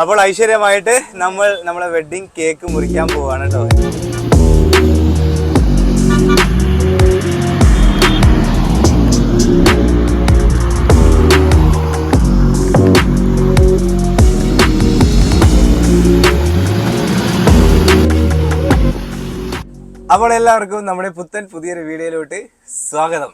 അപ്പോൾ ഐശ്വര്യമായിട്ട് നമ്മളെ വെഡ്ഡിങ് കേക്ക് മുറിക്കാൻ പോവാണ് കേട്ടോ. അപ്പോൾ എല്ലാവർക്കും നമ്മുടെ പുതിയൊരു വീഡിയോയിലോട്ട് സ്വാഗതം.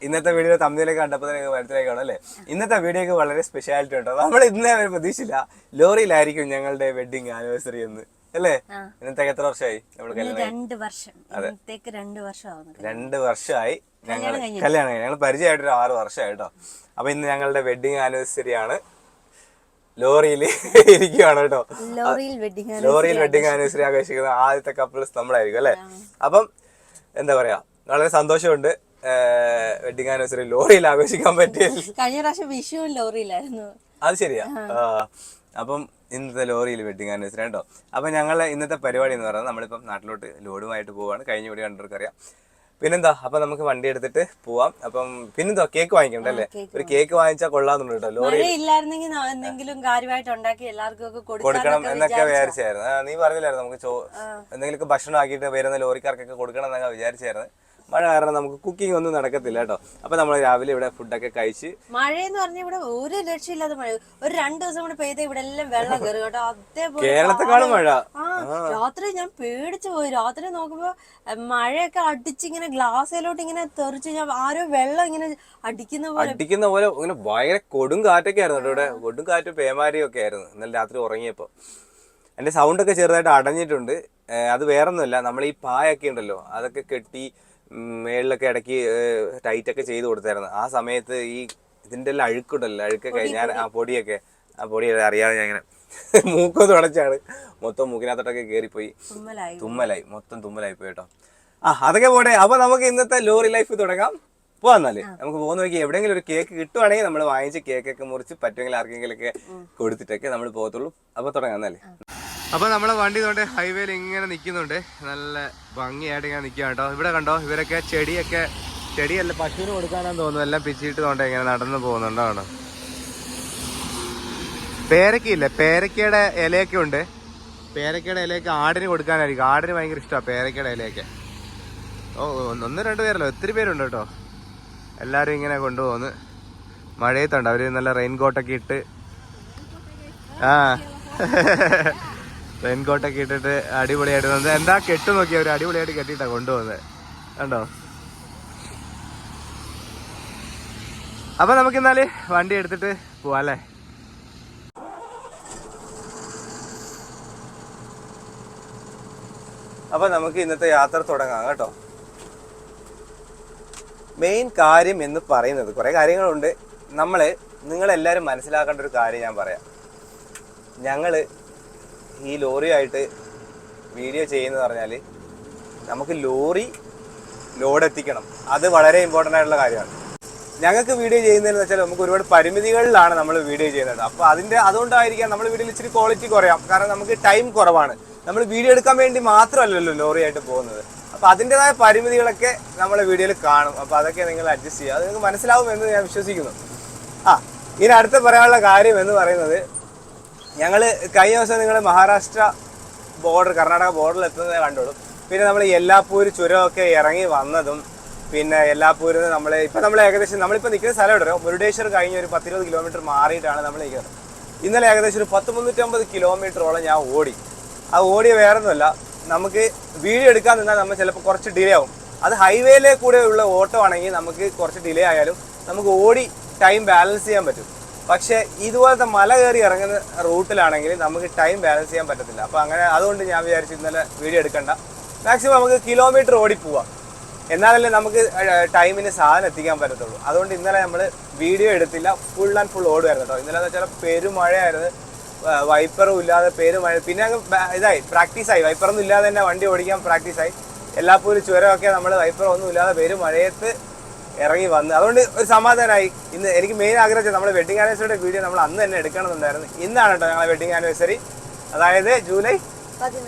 ഇന്നത്തെ വീഡിയോ തമ്മിലേക്ക് കണ്ടപ്പോൾ തന്നെ മനസ്സിലാക്കണം അല്ലേ, ഇന്നത്തെ വീഡിയോക്ക് വളരെ സ്പെഷ്യാലിറ്റി ഉണ്ടോ. നമ്മൾ ഇന്നേ വരെ പ്രതീക്ഷിച്ചില്ല ലോറിയിലായിരിക്കും ഞങ്ങളുടെ വെഡിങ് ആനിവേഴ്സറി എന്ന് അല്ലേ. ഇന്നത്തെ എത്ര വർഷമായി നമ്മൾ കല്യാണം? 2 വർഷമായി ഞങ്ങൾ കല്യാണം. ഞങ്ങൾ പരിചയമായിട്ട് 6 വർഷമായിട്ടോ. അപ്പൊ ഇന്ന് ഞങ്ങളുടെ വെഡിങ് ആനിവേഴ്സറി ആണ്. ലോറിയിൽ ഇരിക്കുകയാണ് കേട്ടോ. ലോറിയിൽ വെഡിങ് ആനിവേഴ്സറി ആഘോഷിക്കുന്ന ആദ്യത്തെ കപ്പിൾസ് നമ്മളായിരിക്കും അല്ലെ. അപ്പം എന്താ പറയാ, വളരെ സന്തോഷമുണ്ട് വെഡിങ് ആനിവേഴ്സറി ലോറിയിൽ ആഘോഷിക്കാൻ പറ്റിയ. കഴിഞ്ഞ പ്രാവശ്യം വിഷു ലോറിയിലായിരുന്നു. അത് ശരിയാ. അപ്പം ഇന്നത്തെ ലോറിയിൽ വെഡിങ് ആനിവേഴ്സറി കേട്ടോ. അപ്പൊ ഞങ്ങളെ ഇന്നത്തെ പരിപാടി എന്ന് പറയുന്നത് നമ്മളിപ്പം നാട്ടിലോട്ട് ലോഡുമായിട്ട് പോവാണ്. കഴിഞ്ഞ കൂടി കണ്ടവർക്കറിയാം. പിന്നെന്താ, അപ്പൊ നമുക്ക് വണ്ടി എടുത്തിട്ട് പോവാം. അപ്പം പിന്നെന്താ, കേക്ക് വാങ്ങിക്കണ്ടല്ലേ. ഒരു കേക്ക് വാങ്ങിച്ചാൽ കൊള്ളാന്നുണ്ട് കേട്ടോ. ലോറി ഇല്ലായിരുന്നെങ്കിൽ എന്തെങ്കിലും കാര്യമായിട്ട് ഉണ്ടാക്കി എല്ലാവർക്കും കൊടുക്കണം എന്നൊക്കെ വിചാരിച്ചായിരുന്നു. നീ പറഞ്ഞില്ലായിരുന്നു നമുക്ക് എന്തെങ്കിലുമൊക്കെ ഭക്ഷണം ആക്കിയിട്ട് വരുന്ന ലോറിക്കാർക്കൊക്കെ കൊടുക്കണം എന്നൊക്കെ വിചാരിച്ചായിരുന്നു. മഴ കാരണം നമുക്ക് കുക്കിംഗ് ഒന്നും നടക്കത്തില്ല കേട്ടോ. അപ്പൊ നമ്മൾ രാവിലെ ഇവിടെ ഫുഡൊക്കെ കഴിച്ച്, മഴയെന്ന് പറഞ്ഞാൽ ഇവിടെ ഒരു രക്ഷയില്ലാത്ത മഴ. ഒരു 2 ദിവസം കൂടെ പെയ്ത ഇവിടെ എല്ലാം വെള്ളം കയറി കേട്ടോ. അതേപോലെ കേരളത്തെക്കാളും മഴ. രാത്രി ഞാൻ പേടിച്ചു പോയി. രാത്രി നോക്കുമ്പോ മഴയൊക്കെ അടിച്ചിങ്ങനെ ഗ്ലാസ്സിലോട്ട് ഇങ്ങനെ തെറിച്ച്, ഞാൻ ആരോ വെള്ളം ഇങ്ങനെ അടിക്കുന്ന പോലെ ഇങ്ങനെ ഭയങ്കര കൊടും കാറ്റൊക്കെ ആയിരുന്നു കേട്ടോ. ഇവിടെ കൊടും കാറ്റും പേമാരിയും ഒക്കെ ആയിരുന്നു ഇന്നലെ രാത്രി ഉറങ്ങിയപ്പോ. എന്റെ സൗണ്ടൊക്കെ ചെറുതായിട്ട് അടഞ്ഞിട്ടുണ്ട്. അത് വേറൊന്നുമല്ല, നമ്മൾ ഈ പായൊക്കെ ഉണ്ടല്ലോ അതൊക്കെ കെട്ടി മേളിലൊക്കെ ഇടയ്ക്ക് ടൈറ്റൊക്കെ ചെയ്ത് കൊടുത്തായിരുന്നു. ആ സമയത്ത് ഈ ഇതിൻ്റെ എല്ലാം അഴുക്കുണ്ടല്ലോ, അഴുക്കൊക്കെ ഞാൻ ആ പൊടി അറിയാതെ ഞാൻ ഇങ്ങനെ മൂക്കം തുടച്ചാണ് മൊത്തം മൂക്കിനകത്തോട്ടൊക്കെ കയറിപ്പോയി. മൊത്തം തുമ്മലായി പോയി കേട്ടോ. അതൊക്കെ പോട്ടെ. അപ്പൊ നമുക്ക് ഇന്നത്തെ ലോറി ലൈഫ് തുടങ്ങാം. പോവാന്നാല് നമുക്ക് പോകുന്ന വഴിക്ക് എവിടെയെങ്കിലും ഒരു കേക്ക് കിട്ടുവാണെങ്കിൽ നമ്മൾ വാങ്ങിച്ച് കേക്കൊക്കെ മുറിച്ച് പറ്റുമെങ്കിൽ ആർക്കെങ്കിലും ഒക്കെ കൊടുത്തിട്ടൊക്കെ നമ്മൾ പോകത്തുള്ളൂ. അപ്പൊ തുടങ്ങാം എന്നാലേ. അപ്പൊ നമ്മളെ വണ്ടി കൊണ്ട് ഹൈവേയിൽ ഇങ്ങനെ നിൽക്കുന്നുണ്ട്. നല്ല ഭംഗിയായിട്ട് ഇങ്ങനെ നിൽക്കുക കേട്ടോ. ഇവിടെ കണ്ടോ, ഇവരൊക്കെ ചെടിയല്ല പശുവിന് കൊടുക്കാനാന്ന് തോന്നുന്നു, എല്ലാം പിച്ചിട്ട് കൊണ്ട് ഇങ്ങനെ നടന്നു പോകുന്നുണ്ടോ കേട്ടോ. പേരക്കയില്ലേ, പേരക്കയുടെ ഇലയൊക്കെ ഉണ്ട്. പേരക്കയുടെ ഇലയൊക്കെ ആടിന് കൊടുക്കാനായിരിക്കും. ആടിന് ഭയങ്കര ഇഷ്ടമാണ് പേരക്കയുടെ ഇലയൊക്കെ. 1-2 പേരല്ലോ, ഒത്തിരി പേരുണ്ട് കേട്ടോ. എല്ലാവരും ഇങ്ങനെ കൊണ്ടുപോകുന്നു. മഴയത്തുണ്ട് അവര് നല്ല റെയിൻകോട്ടൊക്കെ ഇട്ട്, റെയിൻകോട്ടൊക്കെ ഇട്ടിട്ട് അടിപൊളിയായിട്ട് വന്നത്. എന്താ കെട്ട് നോക്കി അവർ അടിപൊളിയായിട്ട് കെട്ടിയിട്ടാ കൊണ്ടുപോകുന്നത് കണ്ടോ. അപ്പൊ നമുക്കിന്നാല് വണ്ടി എടുത്തിട്ട് പോവാം അല്ലേ. അപ്പൊ നമുക്ക് ഇന്നത്തെ യാത്ര തുടങ്ങാം കേട്ടോ. മെയിൻ കാര്യം എന്ന് പറയുന്നത് കുറെ കാര്യങ്ങളുണ്ട്. നിങ്ങളെല്ലാവരും മനസ്സിലാക്കേണ്ട ഒരു കാര്യം ഞാൻ പറയാം. ഞങ്ങള് ഈ ലോറിയായിട്ട് വീഡിയോ ചെയ്യുന്നത് പറഞ്ഞാൽ നമുക്ക് ലോഡ് എത്തിക്കണം. അത് വളരെ ഇമ്പോർട്ടൻ്റ് ആയിട്ടുള്ള കാര്യമാണ്. ഞങ്ങൾക്ക് വീഡിയോ ചെയ്യുന്നതെന്ന് വെച്ചാൽ നമുക്ക് ഒരുപാട് പരിമിതികളിലാണ് നമ്മൾ വീഡിയോ ചെയ്യുന്നത്. അപ്പോൾ അതുകൊണ്ടായിരിക്കാം നമ്മൾ വീഡിയോയിൽ ഇച്ചിരി ക്വാളിറ്റി കുറയാം. കാരണം നമുക്ക് ടൈം കുറവാണ്. നമ്മൾ വീഡിയോ എടുക്കാൻ വേണ്ടി മാത്രമല്ലല്ലോ ലോറിയായിട്ട് പോകുന്നത്. അപ്പോൾ അതിൻ്റെതായ പരിമിതികളൊക്കെ നമ്മളെ വീഡിയോയിൽ കാണും. അപ്പോൾ അതൊക്കെ നിങ്ങൾ അഡ്ജസ്റ്റ് ചെയ്യുക. അത് നിങ്ങൾക്ക് മനസ്സിലാവുമെന്ന് ഞാൻ വിശ്വസിക്കുന്നു. ഇനി അടുത്ത പറയാനുള്ള കാര്യം എന്ന് പറയുന്നത്, ഞങ്ങൾ കഴിഞ്ഞ ദിവസം നിങ്ങൾ മഹാരാഷ്ട്ര ബോർഡർ, കർണാടക ബോർഡറിൽ എത്തുന്നത് കണ്ടോളും. പിന്നെ നമ്മൾ യെല്ലാപ്പൂർ ചുരമൊക്കെ ഇറങ്ങി വന്നതും, പിന്നെ യെല്ലാപ്പൂരിൽ നിന്ന് നമ്മൾ ഏകദേശം നമ്മളിപ്പോൾ നിൽക്കുന്ന സ്ഥലം ഇടോ മുരുടേശ്വർ കഴിഞ്ഞ് ഒരു 10-20 കിലോമീറ്റർ മാറിയിട്ടാണ് നമ്മൾ നിൽക്കുന്നത്. ഇന്നലെ ഏകദേശം ഒരു 350 കിലോമീറ്ററോളം ഞാൻ ഓടി. ആ ഓടിയ വേറൊന്നുമല്ല, നമുക്ക് വീഡിയോ എടുക്കാൻ നിന്നാൽ നമ്മൾ ചിലപ്പോൾ കുറച്ച് ഡിലേ ആവും. അത് ഹൈവേയിലെ കൂടെ ഉള്ള ഓട്ടോ ആണെങ്കിൽ നമുക്ക് കുറച്ച് ഡിലേ ആയാലും നമുക്ക് ഓടി ടൈം ബാലൻസ് ചെയ്യാൻ പറ്റും. പക്ഷേ ഇതുപോലത്തെ മല കയറി ഇറങ്ങുന്ന റൂട്ടിലാണെങ്കിൽ നമുക്ക് ടൈം ബാലൻസ് ചെയ്യാൻ പറ്റത്തില്ല. അപ്പോൾ അതുകൊണ്ട് ഞാൻ വിചാരിച്ചു ഇന്നലെ വീഡിയോ എടുക്കണ്ട, മാക്സിമം നമുക്ക് കിലോമീറ്റർ ഓടിപ്പോവാം. എന്നാലല്ലേ നമുക്ക് ടൈമിന് സാധനം എത്തിക്കാൻ പറ്റത്തുള്ളൂ. അതുകൊണ്ട് ഇന്നലെ നമ്മൾ വീഡിയോ എടുത്തില്ല, ഫുൾ ആൻഡ് ഫുൾ ഓടുമായിരുന്നു കേട്ടോ. ഇന്നലെ എന്ന് വെച്ചാൽ പെരുമഴയായിരുന്നു, വൈപ്പറും ഇല്ലാതെ പെരുമഴ. പിന്നെ അങ്ങ് പ്രാക്ടീസായി, വൈപ്പറൊന്നും ഇല്ലാതെ തന്നെ വണ്ടി ഓടിക്കാൻ പ്രാക്ടീസായി. യെല്ലാപ്പൂർ ചുരമൊക്കെ നമ്മൾ വൈപ്പറൊന്നും ഇല്ലാതെ പെരുമഴയത്ത് ഇറങ്ങി വന്ന്, അതുകൊണ്ട് ഒരു സമാധാനമായി. ഇന്ന് എനിക്ക് മെയിൻ ആഗ്രഹിച്ചത് നമ്മുടെ വെഡിങ് ആനിവേഴ്സറിയുടെ വീഡിയോ നമ്മൾ അന്ന് തന്നെ എടുക്കണമെന്നുണ്ടായിരുന്നു. ഇന്നാണ് കേട്ടോ ഞങ്ങളെ വെഡിങ് ആനിവേഴ്സറി. അതായത് ജൂലൈ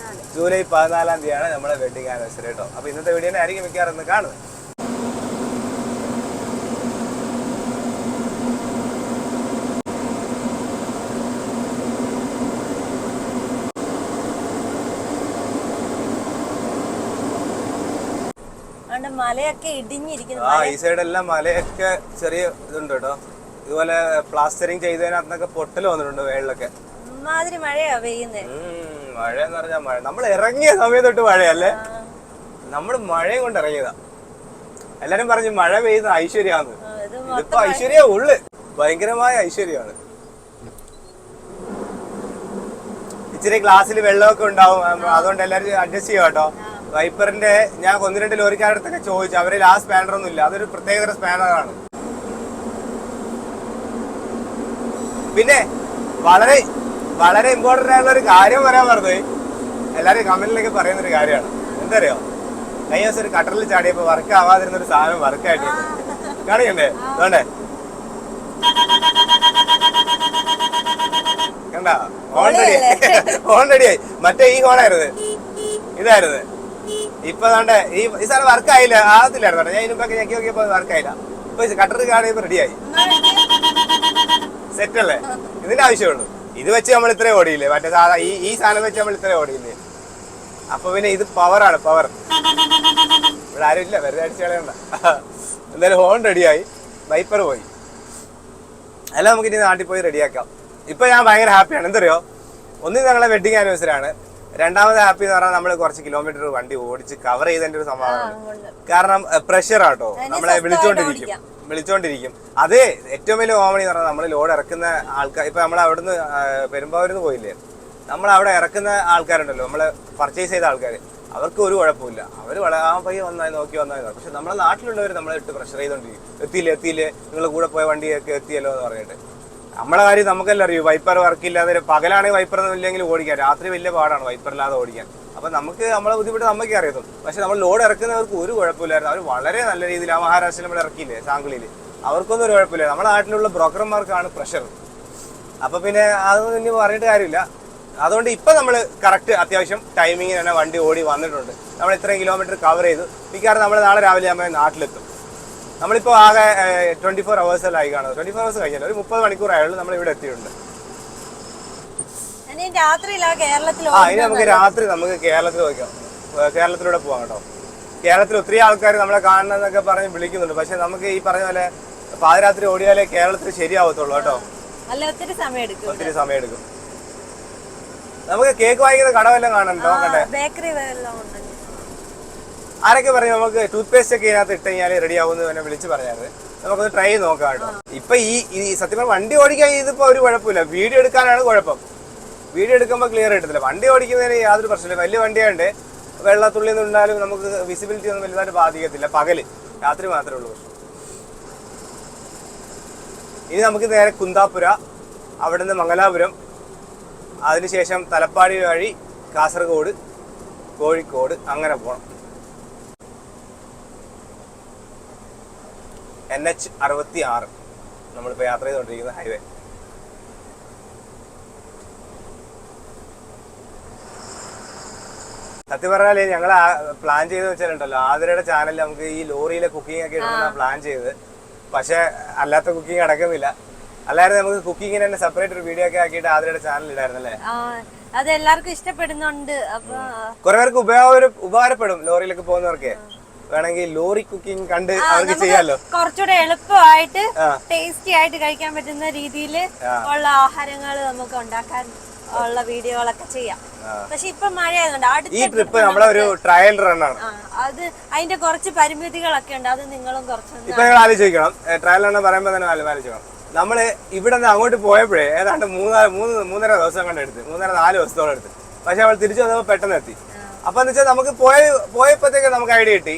14-ാം തീയതിയാണ് നമ്മുടെ വെഡിങ് ആനിവേഴ്സറി കേട്ടോ. അപ്പോൾ ഇന്നത്തെ വീഡിയോ തന്നെ ആയിരിക്കും മിക്കവാറും കാണുന്നത്. അതുകൊണ്ട് മലയൊക്കെ ഇടിഞ്ഞിരിക്കുന്നു. ഈ സൈഡെല്ലാം മലയൊക്കെ ചെറിയ ഇതുണ്ട് കേട്ടോ. ഇതുപോലെ പ്ലാസ്റ്ററിങ് ചെയ്തതിനകത്തൊക്കെ പൊട്ടൽ വന്നിട്ടുണ്ട് മേളിലൊക്കെ. ഇമാതിരി മഴയാ പെയ്യുന്നേ. മഴ എന്ന് പറഞ്ഞാൽ മഴ. നമ്മൾ ഇറങ്ങിയ സമയം തൊട്ട് മഴയല്ലേ, നമ്മൾ മഴയും കൊണ്ട് ഇറങ്ങിയതാ. എല്ലാരും പറഞ്ഞു മഴ പെയ്യുന്ന ഐശ്വര്യാന്ന്. ഇതിപ്പോ ഐശ്വര്യ ഉള്ളു, ഭയങ്കരമായ ഐശ്വര്യമാണ്. ഇച്ചിരി ഗ്ലാസ്സിൽ വെള്ളമൊക്കെ ഉണ്ടാവും, അതുകൊണ്ട് എല്ലാവരും അഡ്ജസ്റ്റ് ചെയ്യാം കേട്ടോ. വൈപ്പറിന്റെ ഞാൻ 1-2 ലോറിക്കാരടുത്തൊക്കെ ചോദിച്ചു, അവരിൽ ആ സ്പാനർ ഒന്നും ഇല്ല, അതൊരു പ്രത്യേകതര സ്പാനറാണ്. പിന്നെ വളരെ വളരെ ഇമ്പോർട്ടന്റ് ആയിട്ടുള്ള ഒരു കാര്യം പറയാൻ പറഞ്ഞത്, എല്ലാരും കമന്റിലൊക്കെ പറയുന്നൊരു കാര്യമാണ്. എന്താ അറിയോ, കഴിഞ്ഞ ദിവസം ഒരു കട്ടറിൽ ചാടിയപ്പോ വർക്ക് ആവാതിരുന്ന ഒരു സാധനം വർക്കായിട്ട് കാണിക്കണ്ടേ? അതുകൊണ്ടേ കണ്ട ഹോൺ റെഡിയായി. മറ്റേ ഈ ഹോണായിരുന്നു, ഇതായിരുന്നു. ഇപ്പൊ ദാണ്ടെ ഈ സാധനം വർക്കായില്ല, ആകത്തില്ലായിരുന്നു. ഞാൻ ഇതിനൊക്കെ ഞെക്കി നോക്കിയപ്പോ വർക്കായില്ല. ഇപ്പൊ കട്ടർ കാണുമ്പോ റെഡിയായി. സെറ്റ് അല്ലേ? ഇതിന്റെ ആവശ്യമുള്ളൂ. ഇത് വെച്ച് നമ്മൾ ഇത്രയും ഓടിയില്ലേ, മറ്റേ സാധാ ഈ സാധനം വെച്ച് നമ്മൾ ഇത്രയും ഓടിയില്ലേ. അപ്പൊ പിന്നെ ഇത് പവറാണ്, പവർ. ഇവിടെ ആരും ഇല്ല, വെറുതെ അടിച്ചു കളയണ്ട. എന്തായാലും ഹോൺ റെഡിയായി, വൈപ്പർ പോയി. അല്ല നമുക്ക് ഇനി നാട്ടിൽ പോയി റെഡിയാക്കാം. ഇപ്പൊ ഞാൻ ഭയങ്കര ഹാപ്പിയാണ്. എന്തറിയോ, ഒന്ന് ഞങ്ങളെ വെഡിങ് ആനിവേഴ്സറി ആണ്. രണ്ടാമത് ഹാപ്പി എന്ന് പറഞ്ഞാൽ നമ്മൾ കുറച്ച് കിലോമീറ്റർ വണ്ടി ഓടിച്ച് കവർ ചെയ്തതിന്റെ ഒരു സംഭവമാണ്. കാരണം പ്രഷർ ആട്ടോ, നമ്മളെ വിളിച്ചോണ്ടിരിക്കും. അത് ഏറ്റവും വലിയ കോമഡി എന്ന് പറഞ്ഞാൽ നമ്മൾ ലോഡ് ഇറക്കുന്ന ആൾക്കാർ. ഇപ്പൊ നമ്മൾ അവിടുന്ന് പെരുമ്പാവൂരിന്ന് പോയില്ലേ, നമ്മൾ അവിടെ ഇറക്കുന്ന ആൾക്കാരുണ്ടല്ലോ, നമ്മള് പർച്ചേസ് ചെയ്ത ആൾക്കാർ, അവർക്ക് ഒരു കുഴപ്പമില്ല. അവർ ആ പയ്യെ വന്നാൽ നോക്കി വന്നാൽ. പക്ഷെ നമ്മുടെ നാട്ടിലുള്ളവർ നമ്മളെ ഇട്ട് പ്രഷർ ചെയ്തോണ്ടിരിക്കും. എത്തിയില്ലേ നിങ്ങളെ കൂടെ പോയ വണ്ടിയൊക്കെ എത്തിയല്ലോ എന്ന് പറഞ്ഞിട്ട്. നമ്മളെ കാര്യം നമുക്കെല്ലാം അറിയൂ. വൈപ്പർ വർക്കില്ലാതെ പകലാണെങ്കിൽ വൈപ്പർ ഇല്ലെങ്കിൽ ഓടിക്കാൻ, രാത്രി വലിയ പാടാണ് വൈപ്പറില്ലാതെ ഓടിക്കാൻ. അപ്പൊ നമുക്ക് നമ്മളെ ബുദ്ധിമുട്ട് നമുക്കേ അറിയത്തുള്ളൂ. പക്ഷെ നമ്മൾ ലോഡ് ഇറക്കുന്നവർക്ക് ഒരു കുഴപ്പമില്ലായിരുന്നു. അവർ വളരെ നല്ല രീതിയിൽ ആ മഹാരാഷ്ട്രയിൽ നമ്മൾ ഇറക്കിയില്ലേ സാംഗ്ലിയിൽ, അവർക്കൊന്നും ഒരു കുഴപ്പമില്ല. നമ്മുടെ നാട്ടിലുള്ള ബ്രോക്കർമാർക്കാണ് പ്രഷർ. അപ്പൊ പിന്നെ അതൊന്നും ഇനി പറഞ്ഞിട്ട് കാര്യമില്ല. അതുകൊണ്ട് ഇപ്പൊ നമ്മൾ കറക്റ്റ് അത്യാവശ്യം ടൈമിങ്ങിന് തന്നെ വണ്ടി ഓടി വന്നിട്ടുണ്ട്. നമ്മൾ ഇത്രയും കിലോമീറ്റർ കവർ ചെയ്തു. മിക്കവാറും നമ്മൾ നാളെ രാവിലെ ആകുമ്പോൾ നാട്ടിലെത്തും. നമ്മളിപ്പോൾ ആകെ 24 hours കാണുന്നത്. 24 hours കഴിഞ്ഞാൽ ഒരു 30 മണിക്കൂറായുള്ളൂ നമ്മൾ ഇവിടെ എത്തിയിട്ടുണ്ട്. ഇനി നമുക്ക് രാത്രി നമുക്ക് കേരളത്തിലൂടെ പോവാം കേട്ടോ. കേരളത്തിൽ ഒത്തിരി ആൾക്കാർ നമ്മളെ കാണണമെന്നൊക്കെ പറഞ്ഞ് വിളിക്കുന്നുണ്ട്. പക്ഷെ നമുക്ക് ഈ പറഞ്ഞ പോലെ പാതിരാത്രി ഓടിയാലേ കേരളത്തിൽ ശരിയാവത്തുള്ളൂ കേട്ടോ. ഒത്തിരി സമയം എടുക്കും. നമുക്ക് കേക്ക് വാങ്ങിക്കുന്ന കടവെല്ലാം കാണണ്ടോ? നോക്കട്ടെ, ആരൊക്കെ പറഞ്ഞു നമുക്ക് ടൂത്ത് പേസ്റ്റ് ഒക്കെ ഇതിനകത്ത് ഇട്ട് കഴിഞ്ഞാൽ റെഡി ആവുമെന്ന് തന്നെ വിളിച്ച് പറഞ്ഞാൽ നമുക്കൊന്ന് ട്രൈ ചെയ്ത് നോക്കാം കേട്ടോ. ഇപ്പൊ ഈ സത്യം പറഞ്ഞാൽ വണ്ടി ഓടിക്കാൻ ഇതിപ്പോ ഒരു കുഴപ്പമില്ല. വീഡിയോ എടുക്കാനാണ് കുഴപ്പം. വീഡിയോ എടുക്കുമ്പോൾ ക്ലിയർ കിട്ടത്തില്ല. വണ്ടി ഓടിക്കുന്നതിന് യാതൊരു പ്രശ്നമില്ല. വലിയ വണ്ടിയാണ്ട് വെള്ളത്തുള്ളി നിന്നാലും നമുക്ക് വിസിബിലിറ്റി ഒന്നും വലുതായിട്ട് ബാധിക്കത്തില്ല. പകല്, രാത്രി മാത്രമേ ഉള്ളൂ പ്രശ്നം. ഇനി നമുക്ക് നേരെ കുന്താപുര, അവിടുന്ന് മംഗലാപുരം, അതിനുശേഷം തലപ്പാടി വഴി കാസർഗോഡ്, കോഴിക്കോട്, അങ്ങനെ പോകണം. NH 66 നമ്മളിപ്പോൾ യാത്ര ചെയ്തുകൊണ്ടിരിക്കുന്ന ഹൈവേ. സത്യം പറഞ്ഞാൽ ഞങ്ങൾ പ്ലാൻ ചെയ്ത് വെച്ചാലുണ്ടല്ലോ, ആതിരയുടെ ചാനലിൽ നമുക്ക് ഈ ലോറിയിലെ കുക്കിംഗ് ഒക്കെ എടുക്കുന്ന പ്ലാൻ ചെയ്ത്. പക്ഷെ അല്ലാത്ത കുക്കിംഗ് നടക്കുന്നില്ല. അല്ലാതെ നമുക്ക് കുക്കിങ്ങിന് തന്നെ സെപ്പറേറ്റ് ഒരു വീഡിയോ ഒക്കെ ആക്കിയിട്ട് ആതിരയുടെ ചാനൽ ഇടായിരുന്നല്ലേ. അത് എല്ലാവർക്കും ഇഷ്ടപ്പെടുന്നുണ്ട്. കുറെ പേർക്ക് ഉപകാരപ്പെടും. ലോറിയിലൊക്കെ പോകുന്നവർക്ക് വേണമെങ്കിൽ ലോറി കുക്കിംഗ് കണ്ട് അവർക്ക് ചെയ്യാമല്ലോ. കുറച്ചുകൂടെ എളുപ്പമായിട്ട് ടേസ്റ്റി ആയിട്ട് കഴിക്കാൻ പറ്റുന്ന രീതിയിൽ ഉള്ള ആഹാരങ്ങൾ നമുക്ക് ഉണ്ടാക്കാൻ ഉള്ള വീഡിയോകളൊക്കെ ചെയ്യാം. പക്ഷെ ഇപ്പൊ മഴയായതുകൊണ്ട് ഈ ട്രിപ്പ് നമ്മളെ ഒരു ട്രയൽ റൺ ആണ്. അത് അതിന്റെ കുറച്ച് പരിമിതികളൊക്കെ ഉണ്ട്. അത് നിങ്ങളും കുറച്ച് ഇപ്പൊ നിങ്ങൾ ആലോചിക്കണം. ട്രയൽ റൺ പറയുമ്പോ തന്നെ ആലോചിക്കണം. നമ്മള് ഇവിടെ നിന്ന് അങ്ങോട്ട് പോയപ്പോഴേ ഏതാണ്ട് 3.5 ദിവസം കണ്ട് എടുത്ത്, 3.5-4 ദിവസത്തോളം എടുത്ത്. പക്ഷെ അവൾ തിരിച്ചു വന്നപ്പോ പെട്ടെന്ന് എത്തി. അപ്പൊ എന്ന് വെച്ചാൽ നമുക്ക് പോയപ്പോഴത്തേക്ക് നമുക്ക് ഐഡിയ കിട്ടി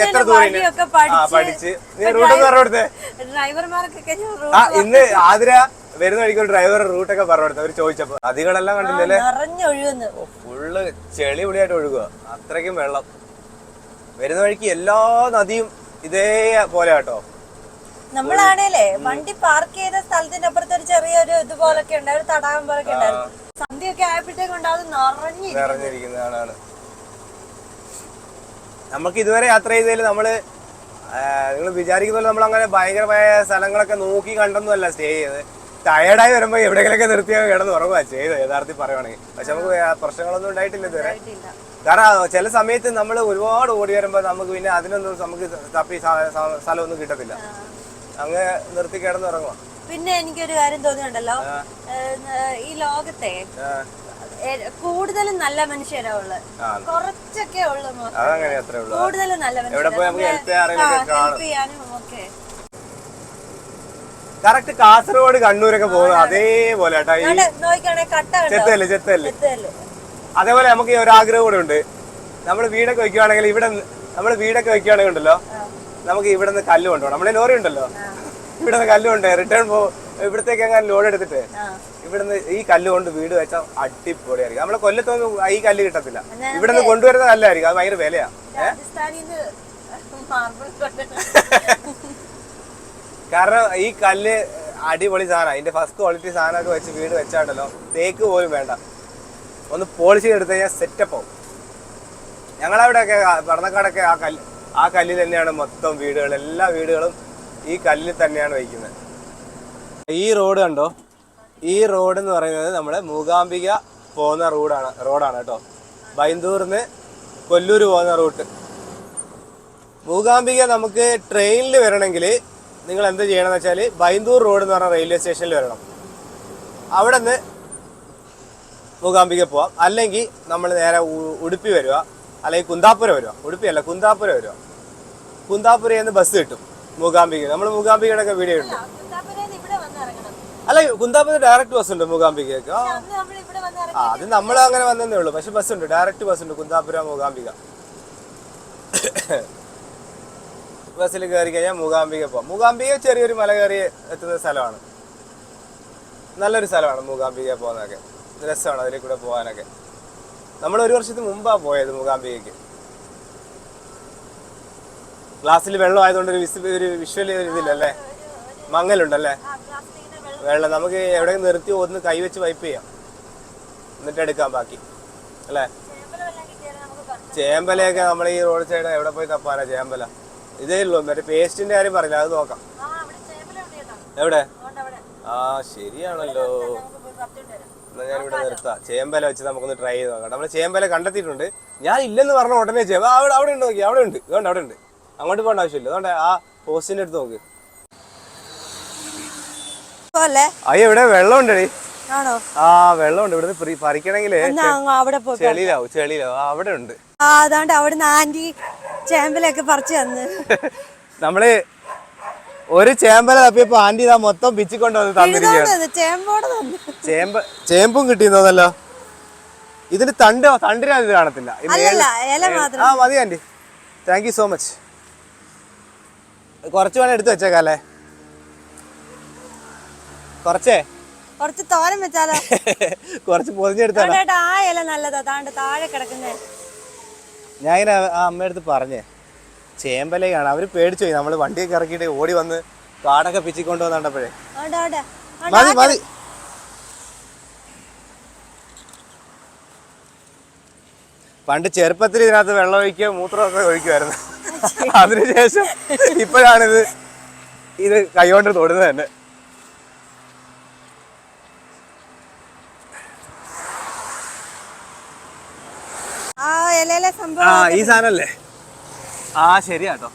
എത്ര ദൂരം പഠിച്ച്. റൂട്ട് പറഞ്ഞു കൊടുത്തേ. ഇന്ന് ആതിര വരുന്ന വഴിക്ക് ഒരു ഡ്രൈവർ റൂട്ടൊക്കെ പറഞ്ഞു കൊടുത്തത്. അവര് ചോദിച്ചപ്പോ നദികളെല്ലാം കണ്ടില്ലല്ലേ, ഫുള്ള് ചെളി പൊളിയായിട്ട് ഒഴുകുക. അത്രയ്ക്കും വെള്ളം. വരുന്ന വഴിക്ക് എല്ലാ നദിയും ഇതേ പോലെ കേട്ടോ. നമ്മളാണേലേ വണ്ടി പാർക്ക് ചെയ്ത സ്ഥലത്തിന്റെ അപ്പുറത്ത് ഒരു ചെറിയൊരു ഇതുപോലൊക്കെ ഉണ്ട്, ഒരു തടാകം പോലൊക്കെ ഉണ്ടായിരുന്നു. സന്ധ്യയൊക്കെ ആയപ്പോഴത്തേക്കും അത് നിറഞ്ഞിരിക്കുന്നതാണ്. നമുക്ക് ഇതുവരെ യാത്ര ചെയ്തതിൽ നമ്മള് നിങ്ങൾ വിചാരിക്കുന്ന പോലെ നമ്മൾ അങ്ങനെ ഭയങ്കരമായ സ്ഥലങ്ങളൊക്കെ നോക്കി കണ്ടൊന്നുമല്ല സ്റ്റേ ചെയ്ത്. ടയർഡായി വരുമ്പോ എവിടെയെങ്കിലൊക്കെ നിർത്തിയാൽ കിടന്ന് ഉറങ്ങുക ചെയ്ത് യഥാർത്ഥത്തിൽ പറയുവാണെങ്കിൽ. പക്ഷെ നമുക്ക് പ്രശ്നങ്ങളൊന്നും ഉണ്ടായിട്ടില്ല ഇതുവരെ. കാരണം ചില സമയത്ത് നമ്മൾ ഒരുപാട് ഓടി വരുമ്പോ നമുക്ക് പിന്നെ അതിനൊന്നും നമുക്ക് തപ്പി സ്ഥലമൊന്നും കിട്ടത്തില്ല, അങ്ങ് നിർത്തി കിടന്ന് ഉറങ്ങുക. പിന്നെ എനിക്കൊരു കാര്യം തോന്നിയുണ്ടല്ലോ, ഈ ലോകത്തെ കൂടുതലും നല്ല മനുഷ്യരാ ഉള്ളത്, കുറച്ചൊക്കെ ഉള്ളു കൂടുതലും നല്ല മനുഷ്യർ. കറക്റ്റ് കാസർഗോഡ് കണ്ണൂരൊക്കെ പോകുന്നത് അതേപോലെ ചെത്തല്ലേ. അതേപോലെ നമുക്ക് ഒരു ആഗ്രഹം കൂടെ ഉണ്ട്, നമ്മൾ വീടൊക്കെ വെക്കുവാണെങ്കിൽ ഉണ്ടല്ലോ, നമുക്ക് ഇവിടെ നിന്ന് കല്ല് കൊണ്ടുപോകണം. നമ്മളെ ലോറി ഉണ്ടല്ലോ, ഇവിടെ നിന്ന് കല്ല് കൊണ്ട് റിട്ടേൺ ഇവിടത്തേക്ക് എങ്ങനെ ലോഡ് എടുത്തിട്ട് ഇവിടുന്ന് ഈ കല്ല് കൊണ്ട് വീട് വെച്ചാൽ അടിപൊളിയായിരിക്കും. നമ്മളെ കൊല്ലത്തൊന്നും ഈ കല്ല് കിട്ടത്തില്ല, ഇവിടെ നിന്ന് കൊണ്ടുവരുന്ന കല്ലായിരിക്കും, അത് ഭയങ്കര വിലയാ. കാരണം ഈ കല്ല് അടിപൊളി സാധനം, അതിന്റെ ഫസ്റ്റ് ക്വാളിറ്റി സാധനമൊക്കെ വെച്ച് വീട് വെച്ചാണ്ടല്ലോ, തേക്ക് പോലും വേണ്ട, ഒന്ന് പോളിഷ് ചെയ്തെടുത്ത് കഴിഞ്ഞാൽ സെറ്റപ്പ് ആവും. ഞങ്ങളവിടെയൊക്കെ പടന്നക്കാടൊക്കെ ആ കല്ലിൽ തന്നെയാണ് മൊത്തം വീടുകൾ, എല്ലാ വീടുകളും ഈ കല്ലിൽ തന്നെയാണ് വയ്ക്കുന്നത്. ഈ റോഡ് കണ്ടോ, ഈ റോഡ് എന്ന് പറയുന്നത് നമ്മുടെ മൂകാംബിക പോകുന്ന റോഡാണ് കേട്ടോ. ബൈന്ദൂർന്ന് കൊല്ലൂർ പോകുന്ന റൂട്ട്. മൂകാംബിക നമുക്ക് ട്രെയിനിൽ വരണമെങ്കിൽ നിങ്ങൾ എന്ത് ചെയ്യണമെന്ന് വെച്ചാൽ ബൈന്ദൂർ റോഡ് എന്ന് പറഞ്ഞ റെയിൽവേ സ്റ്റേഷനിൽ വരണം, അവിടെ നിന്ന് മൂകാംബിക പോവാം. അല്ലെങ്കിൽ നമ്മൾ നേരെ ഉടുപ്പി വരിക, അല്ലെങ്കിൽ കുന്താപുര വരിക. ഉടുപ്പിയല്ല, കുന്താപുര വരിക. കുന്താപുരയിൽ നിന്ന് ബസ് കിട്ടും മൂകാംബിക. നമ്മൾ മൂകാംബികയുടെ ഒക്കെ വീഡിയോ ഉണ്ട്. അല്ല, കുന്താപുര ഡയറക്റ്റ് ബസ് ഉണ്ട് മൂകാംബികയ്ക്ക്. അത് നമ്മൾ അങ്ങനെ വന്നേ ഉള്ളൂ, പക്ഷെ ബസ് ഉണ്ട്, ഡയറക്റ്റ് ബസ് ഉണ്ട് കുന്താപുര മൂകാംബിക. ബസ്സിൽ കയറി കഴിഞ്ഞാൽ മൂകാംബിക പോവാം. മൂകാംബിക ചെറിയൊരു മല കയറി എത്തുന്ന സ്ഥലമാണ്, നല്ലൊരു സ്ഥലമാണ് മൂകാംബിക പോകുന്നതൊക്കെ, രസമാണ് അതിൽ കൂടെ പോകാനൊക്കെ. നമ്മൾ ഒരു വർഷത്തിന് മുമ്പാണ് പോയത് മൂകാംബികയ്ക്ക്. ഗ്ലാസ്സിൽ വെള്ളം ആയതുകൊണ്ട് ഒരു വിഷ്വൽ ഇതില്ലല്ലേ, മങ്ങലുണ്ടല്ലേ വെള്ളം. നമുക്ക് എവിടെ നിർത്തി ഒന്ന് കൈവച്ച് വൈപ്പ് ചെയ്യാം, എന്നിട്ട് എടുക്കാം ബാക്കി അല്ലേ. ചേമ്പലയൊക്കെ നമ്മൾ ഈ റോഡ് സൈഡ് എവിടെ പോയി തപ്പാനാ ചേമ്പല? ഇതേ ഉള്ളൂ, മറ്റേ പേസ്റ്റിന്റെ കാര്യം പറഞ്ഞില്ല, അത് നോക്കാം. എവിടെ? ആ ശരിയാണല്ലോ, എന്നാ ഞാനിവിടെ നിർത്താം. ചേമ്പല വെച്ച് നമുക്കൊന്ന് ട്രൈ ചെയ്ത് നോക്കാം. നമ്മൾ ചേമ്പല കണ്ടെത്തിയിട്ടുണ്ട്. ഞാൻ ഇല്ലെന്ന് പറഞ്ഞ ഉടനെ ചേമ്പ അവിടെ ഉണ്ട്, നോക്കി അവിടെ ഉണ്ട്, അതുകൊണ്ട് അവിടെ ഉണ്ട്. അങ്ങോട്ട് പോകേണ്ട ആവശ്യമില്ല, അതുകൊണ്ട് ആ പോസ്റ്റിന്റെ അടുത്ത് നോക്ക്. അയ്യോ ഇവിടെ വെള്ളം ഉണ്ടേ. ആ വെള്ളമുണ്ട്, ഇവിടുന്ന് പറിക്കണമെങ്കിൽ ചെളിയിലാവും. അവിടെ ഉണ്ട്, അവിടുന്ന് ആന്റി ചേമ്പലൊക്കെ പറിച്ചു തന്ന്. നമ്മള് ഒരു ചേമ്പല തപ്പിയപ്പോ ആന്റി ഇതാ മൊത്തം പിച്ചിക്കൊണ്ട് വന്ന് തന്നിരിക്കുകയാണ്. ചേമ്പും കിട്ടിയെന്നോന്നല്ലോ. ഇതിന് തണ്ടിനത് കാണത്തില്ല. ആ മതി aunty, thank you so much. കുറച്ച് വേണം എടുത്ത് വെച്ചേക്കല്ലേ, കുറച്ച് തോരൻ വെച്ചാലോ? കുറച്ച് പൊതിഞ്ഞെടുത്താലോ? താഴെ കിടക്കുന്നേ. ഞാൻ ഇങ്ങനെ ആ അമ്മയടുത്ത് പറഞ്ഞേ, ചേമ്പലയാണ്. അവര് പേടിച്ചു പോയി, നമ്മള് വണ്ടിയൊക്കെ ഇറക്കിയിട്ട് ഓടി വന്ന് കാടൊക്കെ പിച്ചിക്കൊണ്ട് വന്നപ്പോഴേ. മതി. പണ്ട് ചെറുപ്പത്തിൽ ഇതിനകത്ത് വെള്ളം ഒഴിക്കുക, മൂത്രമൊക്കെ ഒഴിക്കുമായിരുന്നു. അതിനുശേഷം ഇപ്പോഴാണിത് കൈകൊണ്ട് തൊടുന്നത് തന്നെ. ഈ സാധനല്ലേ? ആ ശരിയാട്ടോ,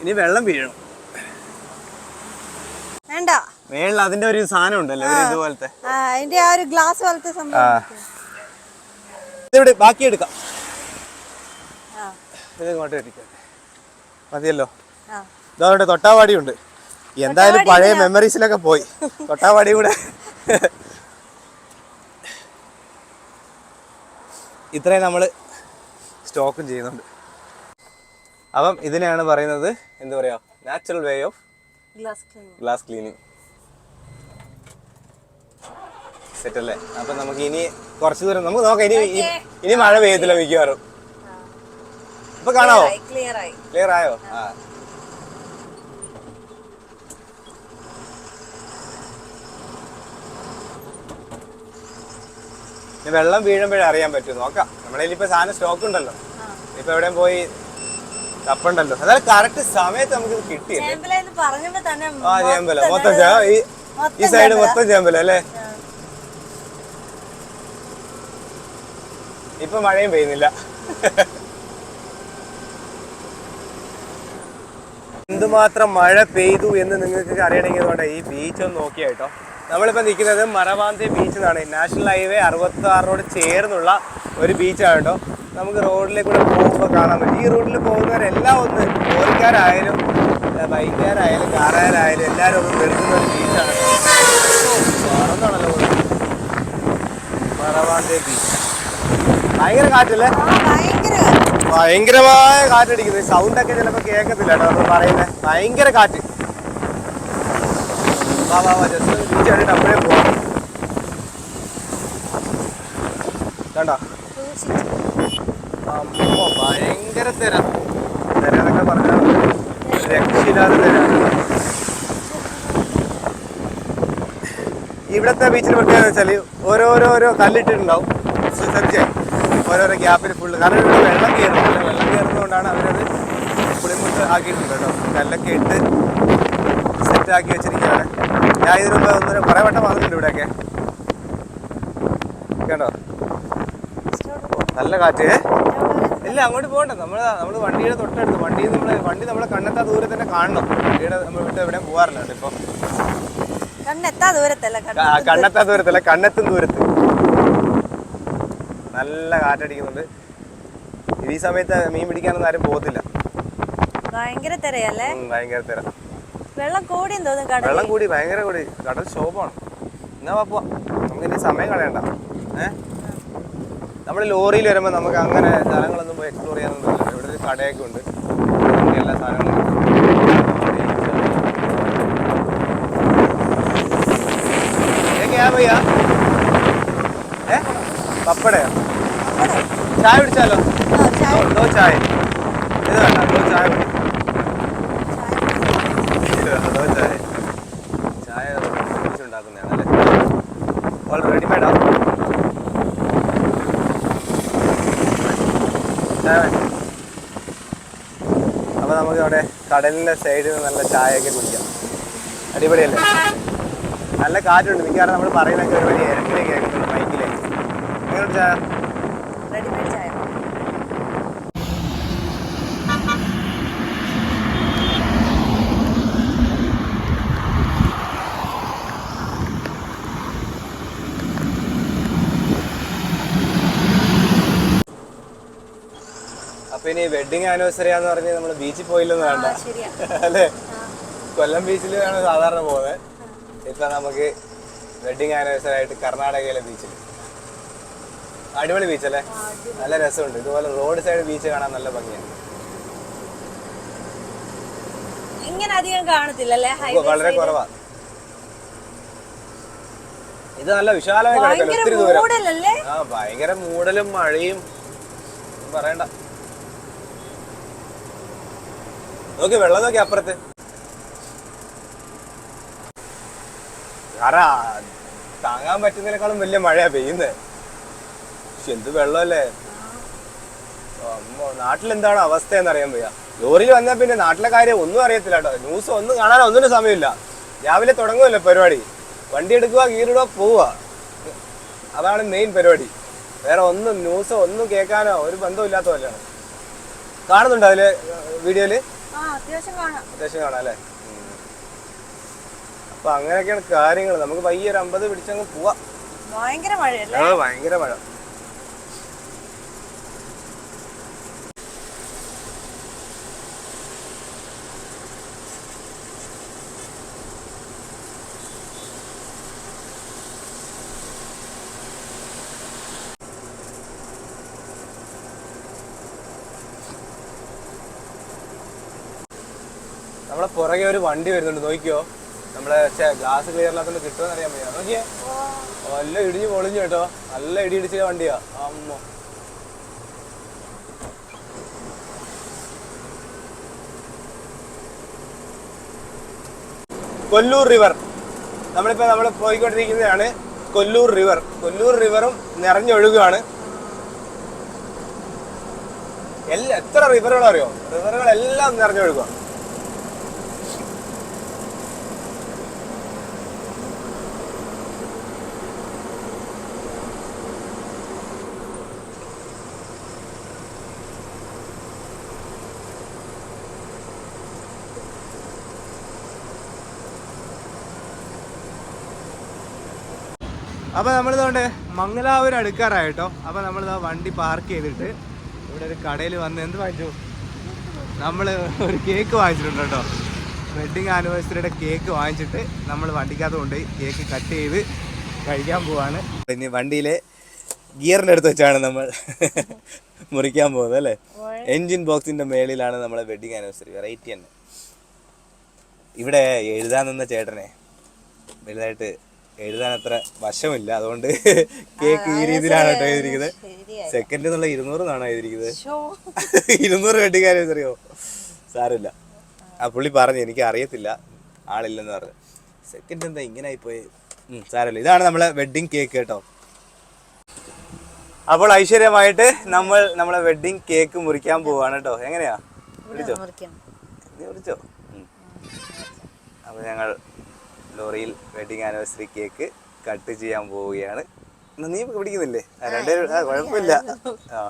ഇനി വെള്ളം വീഴണം. വേണ്ട, മേളിൽ അതിന്റെ ഒരു സാധനം ഉണ്ടല്ലോ ഇതുപോലത്തെ, അതിന്റെ ആ ഒരു ഗ്ലാസ് പോലത്തെ സംഭവം. ഇതിവിടെ ബാക്കി എടുക്കാം, ഇത് ഇങ്ങോട്ട് ഇരിക്കട്ടെ, മതിയല്ലോ. ഇതവിടെ തൊട്ടാവാടി ഉണ്ട്. എന്തായാലും പഴയ മെമ്മറീസിലൊക്കെ പോയി, തൊട്ടാവാടി കൂടെ. ഇത്രയും നമ്മൾ സ്റ്റോക്കും ചെയ്യുന്നുണ്ട്. അപ്പം ഇതിനെയാണ് പറയുന്നത്, എന്താ പറയാ, natural way of glass cleaning. Set അല്ലേ? അപ്പൊ നമുക്ക് ഇനി കുറച്ച് ദൂരം നമുക്ക് നോക്കാം. ഇനി മഴ പെയ്യത്തില്ല മിക്കവാറും. ഇപ്പൊ കാണാവോ? ക്ലിയർ ആയോ? ആ വെള്ളം വീഴുമ്പോഴേ അറിയാൻ പറ്റും. നോക്കാം, നമ്മളിപ്പോ സാധനം സ്റ്റോക്ക് ഉണ്ടല്ലോ, ഇപ്പൊ എവിടെയും പോയി തപ്പുണ്ടല്ലോ. അതായത് കറക്റ്റ് സമയത്ത് നമുക്ക് കിട്ടിയല്ലേ. ആ ചേമ്പല മൊത്തം ഈ സൈഡ് മൊത്തം ചേമ്പല അല്ലേ? ഇപ്പൊ മഴയും പെയ്യുന്നില്ല. എന്തുമാത്രം മഴ പെയ്തു എന്ന് നിങ്ങൾക്ക് അറിയണമെങ്കിൽ അതുകൊണ്ട് ഈ ബീച്ച് ഒന്ന് നോക്കിയായിട്ടോ. നമ്മളിപ്പോൾ നിൽക്കുന്നത് മറവാന്തി ബീച്ച് എന്നാണ്. നാഷണൽ ഹൈവേ 66 ചേർന്നുള്ള ഒരു ബീച്ചാണ് കേട്ടോ. നമുക്ക് റോഡിലേക്ക് കൂടെ പോകുമ്പോൾ കാണാൻ പറ്റും. ഈ റോഡിൽ പോകുന്നവരെല്ലാം ഒന്ന് ലോറിക്കാരായാലും ബൈക്കുകാരായാലും കാറുകാരായാലും എല്ലാവരും ഒന്ന് നിർത്തുന്ന ഒരു ബീച്ചാണ്. മറന്നാണല്ലോ മറവാന്തി ബീച്ച്. ഭയങ്കര കാറ്റല്ലേ? ഭയങ്കരമായ കാറ്റടിക്കുന്നത്. സൗണ്ടൊക്കെ ചിലപ്പോൾ കേൾക്കത്തില്ല കേട്ടോ നമ്മൾ പറയുന്നത്. ഭയങ്കര കാറ്റ്. ജസ്റ്റ് ബീച്ച് കണ്ടിട്ട് അപ്പോഴേ പോവാം. കണ്ടോ? അമ്മോ ഭയങ്കര തിരന്നൊക്കെ പറഞ്ഞാൽ രക്ഷയില്ലാതെ തിരാണ്. ഇവിടുത്തെ ബീച്ചിന് പ്രത്യേകത വെച്ചാൽ ഓരോരോ കല്ലിട്ടിട്ടുണ്ടാവും. ശ്രദ്ധിച്ചേ, ഓരോരോ ഗ്യാപ്പിൽ ഫുള്ള്. കാരണം ഇവിടെ വെള്ളം കയറുന്നില്ല. വെള്ളം കയറുന്നതുകൊണ്ടാണ് അവരത് പുളിമുട്ട് ആക്കിയിട്ടുണ്ട് കേട്ടോ. കല്ലൊക്കെ ഇട്ട് സെറ്റാക്കി വെച്ചിരിക്കുകയാണ്. ഞാൻ ഇതിന് മുമ്പ് കുറേ വട്ടം വന്നിട്ടുണ്ട് ഇവിടെയൊക്കെ. കേട്ടോ നല്ല കാറ്റ്. ഇല്ല അങ്ങോട്ട് പോകണ്ട. നമ്മൾ വണ്ടിയുടെ തൊട്ടടുത്ത് വണ്ടി നമ്മളെ കണ്ണെത്താ ദൂരത്ത് തന്നെ കാണണം. വണ്ടിയുടെ നമ്മൾ വിട്ട് എവിടെയും പോകാറില്ല കേട്ടോ. ഇപ്പം കണ്ണെത്താ ദൂരത്തല്ല, കണ്ണെത്തും ദൂരത്ത്. നല്ല കാറ്റടിക്കുന്നുണ്ട്. ഈ സമയത്ത് മീൻ പിടിക്കാനൊന്നും ആരും പോകത്തില്ല. ഭയങ്കര തിരയല്ലേ? ഭയങ്കര തിര. വെള്ളം കൂടി ഭയങ്കര കൂടി. കടൽ ശോഭമാണ്. എന്നാ പോവാ, നമുക്ക് ഇനി സമയം കളയണ്ട. നമ്മൾ ലോറിയിൽ വരുമ്പോൾ നമുക്ക് അങ്ങനെ സ്ഥലങ്ങളൊന്നും പോയി എക്സ്പ്ലോർ ചെയ്യാനൊന്നും പറ്റില്ല. ഇവിടെ ഒരു കടയൊക്കെ ഉണ്ട്. നമുക്ക് എല്ലാ സാധനങ്ങളും ഭയ്യ പപ്പടയോ? ചായ പിടിച്ചാലോ? ദോ ചായ. ഇത് വേണ്ട, ദോ ചായ മതി. ദോ ചായ. ചായ ഉണ്ടാക്കുന്നതാണല്ലേ? ഓൾ റെഡിമെയ്ഡാ? അപ്പോൾ നമുക്ക് അവിടെ കടലിൻ്റെ സൈഡിൽ നിന്ന് നല്ല ചായയൊക്കെ കുടിക്കാം. അടിപൊളിയല്ലേ? നല്ല കാറ്റുണ്ട്. മിക്കവാറും നമ്മൾ പറയുന്നതൊക്കെ ഒരു വലിയ ഇരക്കിലേക്ക് കേൾക്കുന്നുണ്ട് മൈക്കിലേക്ക്. എങ്ങനെയുണ്ട് ചായ? റെഡിമെയ്ഡ് ചായ. അപ്പൊ ഇനി വെഡിങ് ആനിവേഴ്സറി ആന്ന് പറഞ്ഞ് നമ്മൾ ബീച്ചിൽ പോയില്ലെന്ന് വേണ്ട അല്ലേ? കൊല്ലം ബീച്ചിലാണ് സാധാരണ പോകുന്നത്. ഇപ്പൊ നമുക്ക് വെഡിങ് ആനിവേഴ്സറി ആയിട്ട് കർണാടകയിലെ ബീച്ചിൽ. അടിപൊളി ബീച്ചല്ലേ? നല്ല രസമുണ്ട്. ഇതുപോലെ റോഡ് സൈഡ് ബീച്ച് കാണാൻ നല്ല ഭംഗിയാണ്. ഇങ്ങനെ അധികം കാണത്തില്ലല്ലേ? വളരെ കുറവാ. ഇത് നല്ല വിശാലമായി കിടക്കല്ലോ, ഒത്തിരി ദൂരം. ഭയങ്കര മൂടലും മഴയും പറയണ്ട. നോക്കി വെള്ളം നോക്കി അപ്പുറത്ത്. കാരണം താങ്ങാൻ പറ്റുന്നതിനേക്കാളും വലിയ മഴയാ പെയ്യുന്നത്. പക്ഷെ എന്ത് വെള്ളമല്ലേ. നാട്ടിലെന്താണ് അവസ്ഥ എന്നറിയാൻ വയ്യ. ലോറിയിൽ വന്നാൽ പിന്നെ നാട്ടിലെ കാര്യം ഒന്നും അറിയത്തില്ല കേട്ടോ. ന്യൂസ് ഒന്നും കാണാൻ ഒന്നിനും സമയമില്ല. രാവിലെ തുടങ്ങുമല്ലോ പരിപാടി. വണ്ടി എടുക്കുക, ഗീറിടുക, പോവുക. അതാണ് മെയിൻ പരിപാടി. വേറെ ഒന്നും ന്യൂസോ ഒന്നും കേൾക്കാനോ ഒരു ബന്ധമില്ലാത്ത പോലെയാണ്. കാണുന്നുണ്ടോ അതില് വീഡിയോയില്? അത്യാവശ്യം കാണാം അല്ലേ? അപ്പൊ അങ്ങനെയൊക്കെയാണ് കാര്യങ്ങൾ. നമുക്ക് പയ്യെ ഒരു 50 പിടിച്ചങ്ങ് പോവാം. ഭയങ്കര മഴയല്ലേ? ഭയങ്കര മഴ. നമ്മളെ പുറകെ ഒരു വണ്ടി വരുന്നുണ്ട്, നോക്കിയോ. നമ്മളെ ഗ്ലാസ് ക്ലിയർ ഇല്ലാത്തോണ്ട് കിട്ടുമെന്ന് അറിയാൻ വയ്യ. നോക്കിയേ, നല്ല ഇടിഞ്ഞ് പൊളിഞ്ഞു കേട്ടോ. നല്ല ഇടി ഇടിച്ച വണ്ടിയാ. അമ്മ കൊല്ലൂർ റിവർ. നമ്മൾ പോയിക്കൊണ്ടിരിക്കുന്നതാണ് കൊല്ലൂർ റിവർ. കൊല്ലൂർ റിവറും നിറഞ്ഞൊഴുകുകയാണ്. എത്ര റിവറുകൾ അറിയോ? റിവറുകളെല്ലാം നിറഞ്ഞൊഴുകുക. അപ്പോൾ നമ്മളിതുകൊണ്ട് മംഗലാപുരം അടുക്കാറായിട്ടോ. അപ്പോൾ നമ്മളിതാ വണ്ടി പാർക്ക് ചെയ്തിട്ട് ഇവിടെ ഒരു കടയിൽ വന്ന് എന്ത് വാങ്ങിച്ചു, നമ്മൾ ഒരു കേക്ക് വാങ്ങിച്ചിട്ടുണ്ട് കേട്ടോ. വെഡ്ഡിങ് ആനിവേഴ്സറിയുടെ കേക്ക് വാങ്ങിച്ചിട്ട് നമ്മൾ വണ്ടിക്കകത്ത് കൊണ്ടുപോയി കേക്ക് കട്ട് ചെയ്ത് കഴിക്കാൻ പോവാണ്. ഇനി വണ്ടിയിലെ ഗിയറിൻ്റെ അടുത്ത് വെച്ചാണ് നമ്മൾ മുറിക്കാൻ പോകുന്നത് അല്ലേ. എൻജിൻ ബോക്സിൻ്റെ മേളിലാണ് നമ്മളെ വെഡ്ഡിങ് ആനിവേഴ്സറി. വെറൈറ്റി തന്നെ. ഇവിടെ എഴുതാൻ നിന്ന ചേട്ടനെ വലുതായിട്ട് എഴുതാൻ അത്ര വശമില്ല, അതുകൊണ്ട് കേക്ക് ഈ രീതിയിലാണ് കേട്ടോ എഴുതിയിരിക്കുന്നത്. സെക്കൻഡ് എന്നുള്ള 200 എന്നാണ് എഴുതിയിരിക്കുന്നത്. 200 വെഡ്ഡിങ് ആനിവേഴ്സറിയോ? സാരമില്ല. ആ പുള്ളി പറഞ്ഞു എനിക്ക് അറിയത്തില്ല, ആളില്ലെന്ന് പറഞ്ഞു. സെക്കൻഡ് എന്താ ഇങ്ങനെ ആയിപ്പോയി? സാരമില്ല. ഇതാണ് നമ്മളെ വെഡ്ഡിങ് കേക്ക് കേട്ടോ. അപ്പോൾ ഐശ്വര്യമായിട്ട് നമ്മൾ നമ്മളെ വെഡ്ഡിങ് കേക്ക് മുറിക്കാൻ പോവാണ് കേട്ടോ. എങ്ങനെയാ? വിളിച്ചോ, നീ വിളിച്ചോ. അപ്പോൾ ഞങ്ങൾ ലോറിയിൽ വെഡ്ഡിങ് ആനിവേഴ്സറി കേക്ക് കട്ട് ചെയ്യാൻ പോവുകയാണ്. നീ പിടിക്കുന്നില്ലേ? രണ്ടുപേരും കുഴപ്പമില്ല. ആ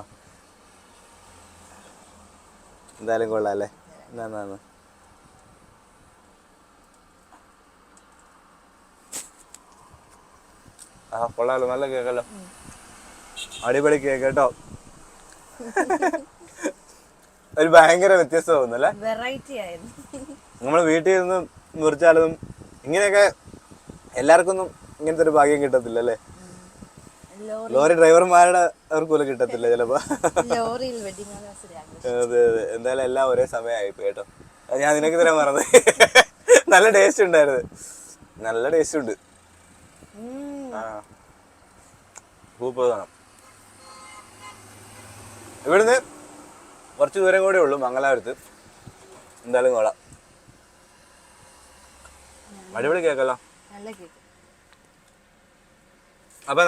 എന്തായാലും കൊള്ളാം അല്ലേ. എന്നാ ആ കൊള്ളാലോ, നല്ല കേക്കല്ലോ, അടിപൊളി കേക്ക് കേട്ടോ. ഒരു ഭയങ്കര വ്യത്യസ്തത തോന്നുന്നല്ലേ. നമ്മള് വീട്ടിൽ നിന്ന് മുറിച്ചാലും ഇങ്ങനെയൊക്കെ എല്ലാവർക്കും ഒന്നും ഇങ്ങനത്തെ ഒരു ഭാഗ്യം കിട്ടത്തില്ല അല്ലേ. ലോറി ഡ്രൈവർമാരുടെ അവർക്കും കിട്ടത്തില്ല ചിലപ്പോ. അതെ അതെ, എന്തായാലും എല്ലാം ഒരേ സമയമായിപ്പോ കേട്ടോ. ഞാൻ നിനക്ക് തരാൻ മറന്നത്. നല്ല ടേസ്റ്റ് ഉണ്ടായിരുന്നു, നല്ല ടേസ്റ്റ് ഉണ്ട്. ആ സൂപ്പർ കാണാം. ഇവിടുന്ന് കുറച്ച് ദൂരം കൂടെ ഉള്ളൂ മംഗലാപുരത്ത്. എന്തായാലും കൊള്ളാം, അടിപൊളി കേക്കല്ലോ. അപ്പൊ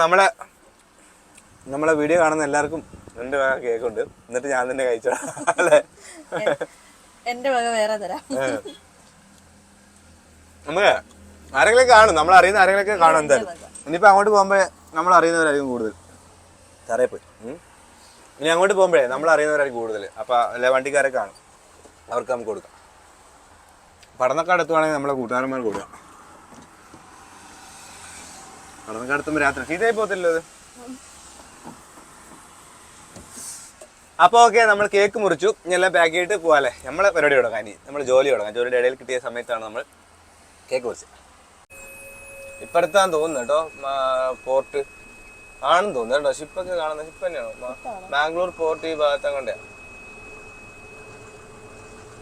നമ്മളെ വീഡിയോ കാണുന്ന എല്ലാവർക്കും എന്റെ വക കേക്കുണ്ട്. എന്നിട്ട് ഞാൻ തന്നെ കഴിച്ചോളാം അല്ലേ. എന്റെ വക വേറെ തരാം. നമുക്ക് ആരെങ്കിലും കാണും, നമ്മൾ അറിയുന്ന ആരെങ്കിലൊക്കെ കാണും എന്തായാലും. ഇനിയിപ്പോ അങ്ങോട്ട് പോകുമ്പോ നമ്മൾ അറിയുന്നവരായിരിക്കും കൂടുതൽ. സാറേ പോയി ഇനി അങ്ങോട്ട് പോകുമ്പോഴേ നമ്മൾ അറിയുന്നവരായിരിക്കും കൂടുതൽ. അപ്പൊ അല്ലെ വണ്ടിക്കാരെ കാണും, അവർക്ക് നമുക്ക് കൊടുക്കാം. പഠനക്കാട് എത്തുവാണെങ്കിൽ നമ്മളെ കൂട്ടുകാരന്മാർ കൊടുക്കാം. പഠനക്കാട് എത്തുമ്പോൾ രാത്രി ചീത്തയായി പോകത്തില്ലത്. അപ്പോൾ ഓക്കെ, നമ്മൾ കേക്ക് മുറിച്ചു, ഇനി എല്ലാം പാക്ക് ചെയ്തിട്ട് പോകാല്ലേ. നമ്മളെ പരിപാടി തുടങ്ങാം. ഇനി നമ്മൾ ജോലി തുടങ്ങാം. ജോലിയുടെ ഇടയിൽ കിട്ടിയ സമയത്താണ് നമ്മൾ കേക്ക് മുറിച്ചത്. ഇപ്പടുത്താന്ന് തോന്നുന്നു കേട്ടോ, പോർട്ട് ആണെന്ന് തോന്നുന്നു കേട്ടോ. ഷിപ്പൊക്കെ കാണുന്നത് ഷിപ്പ് തന്നെയാണോ? ബാംഗ്ലൂർ പോർട്ട് ഈ ഭാഗത്ത് കൊണ്ടാണ്.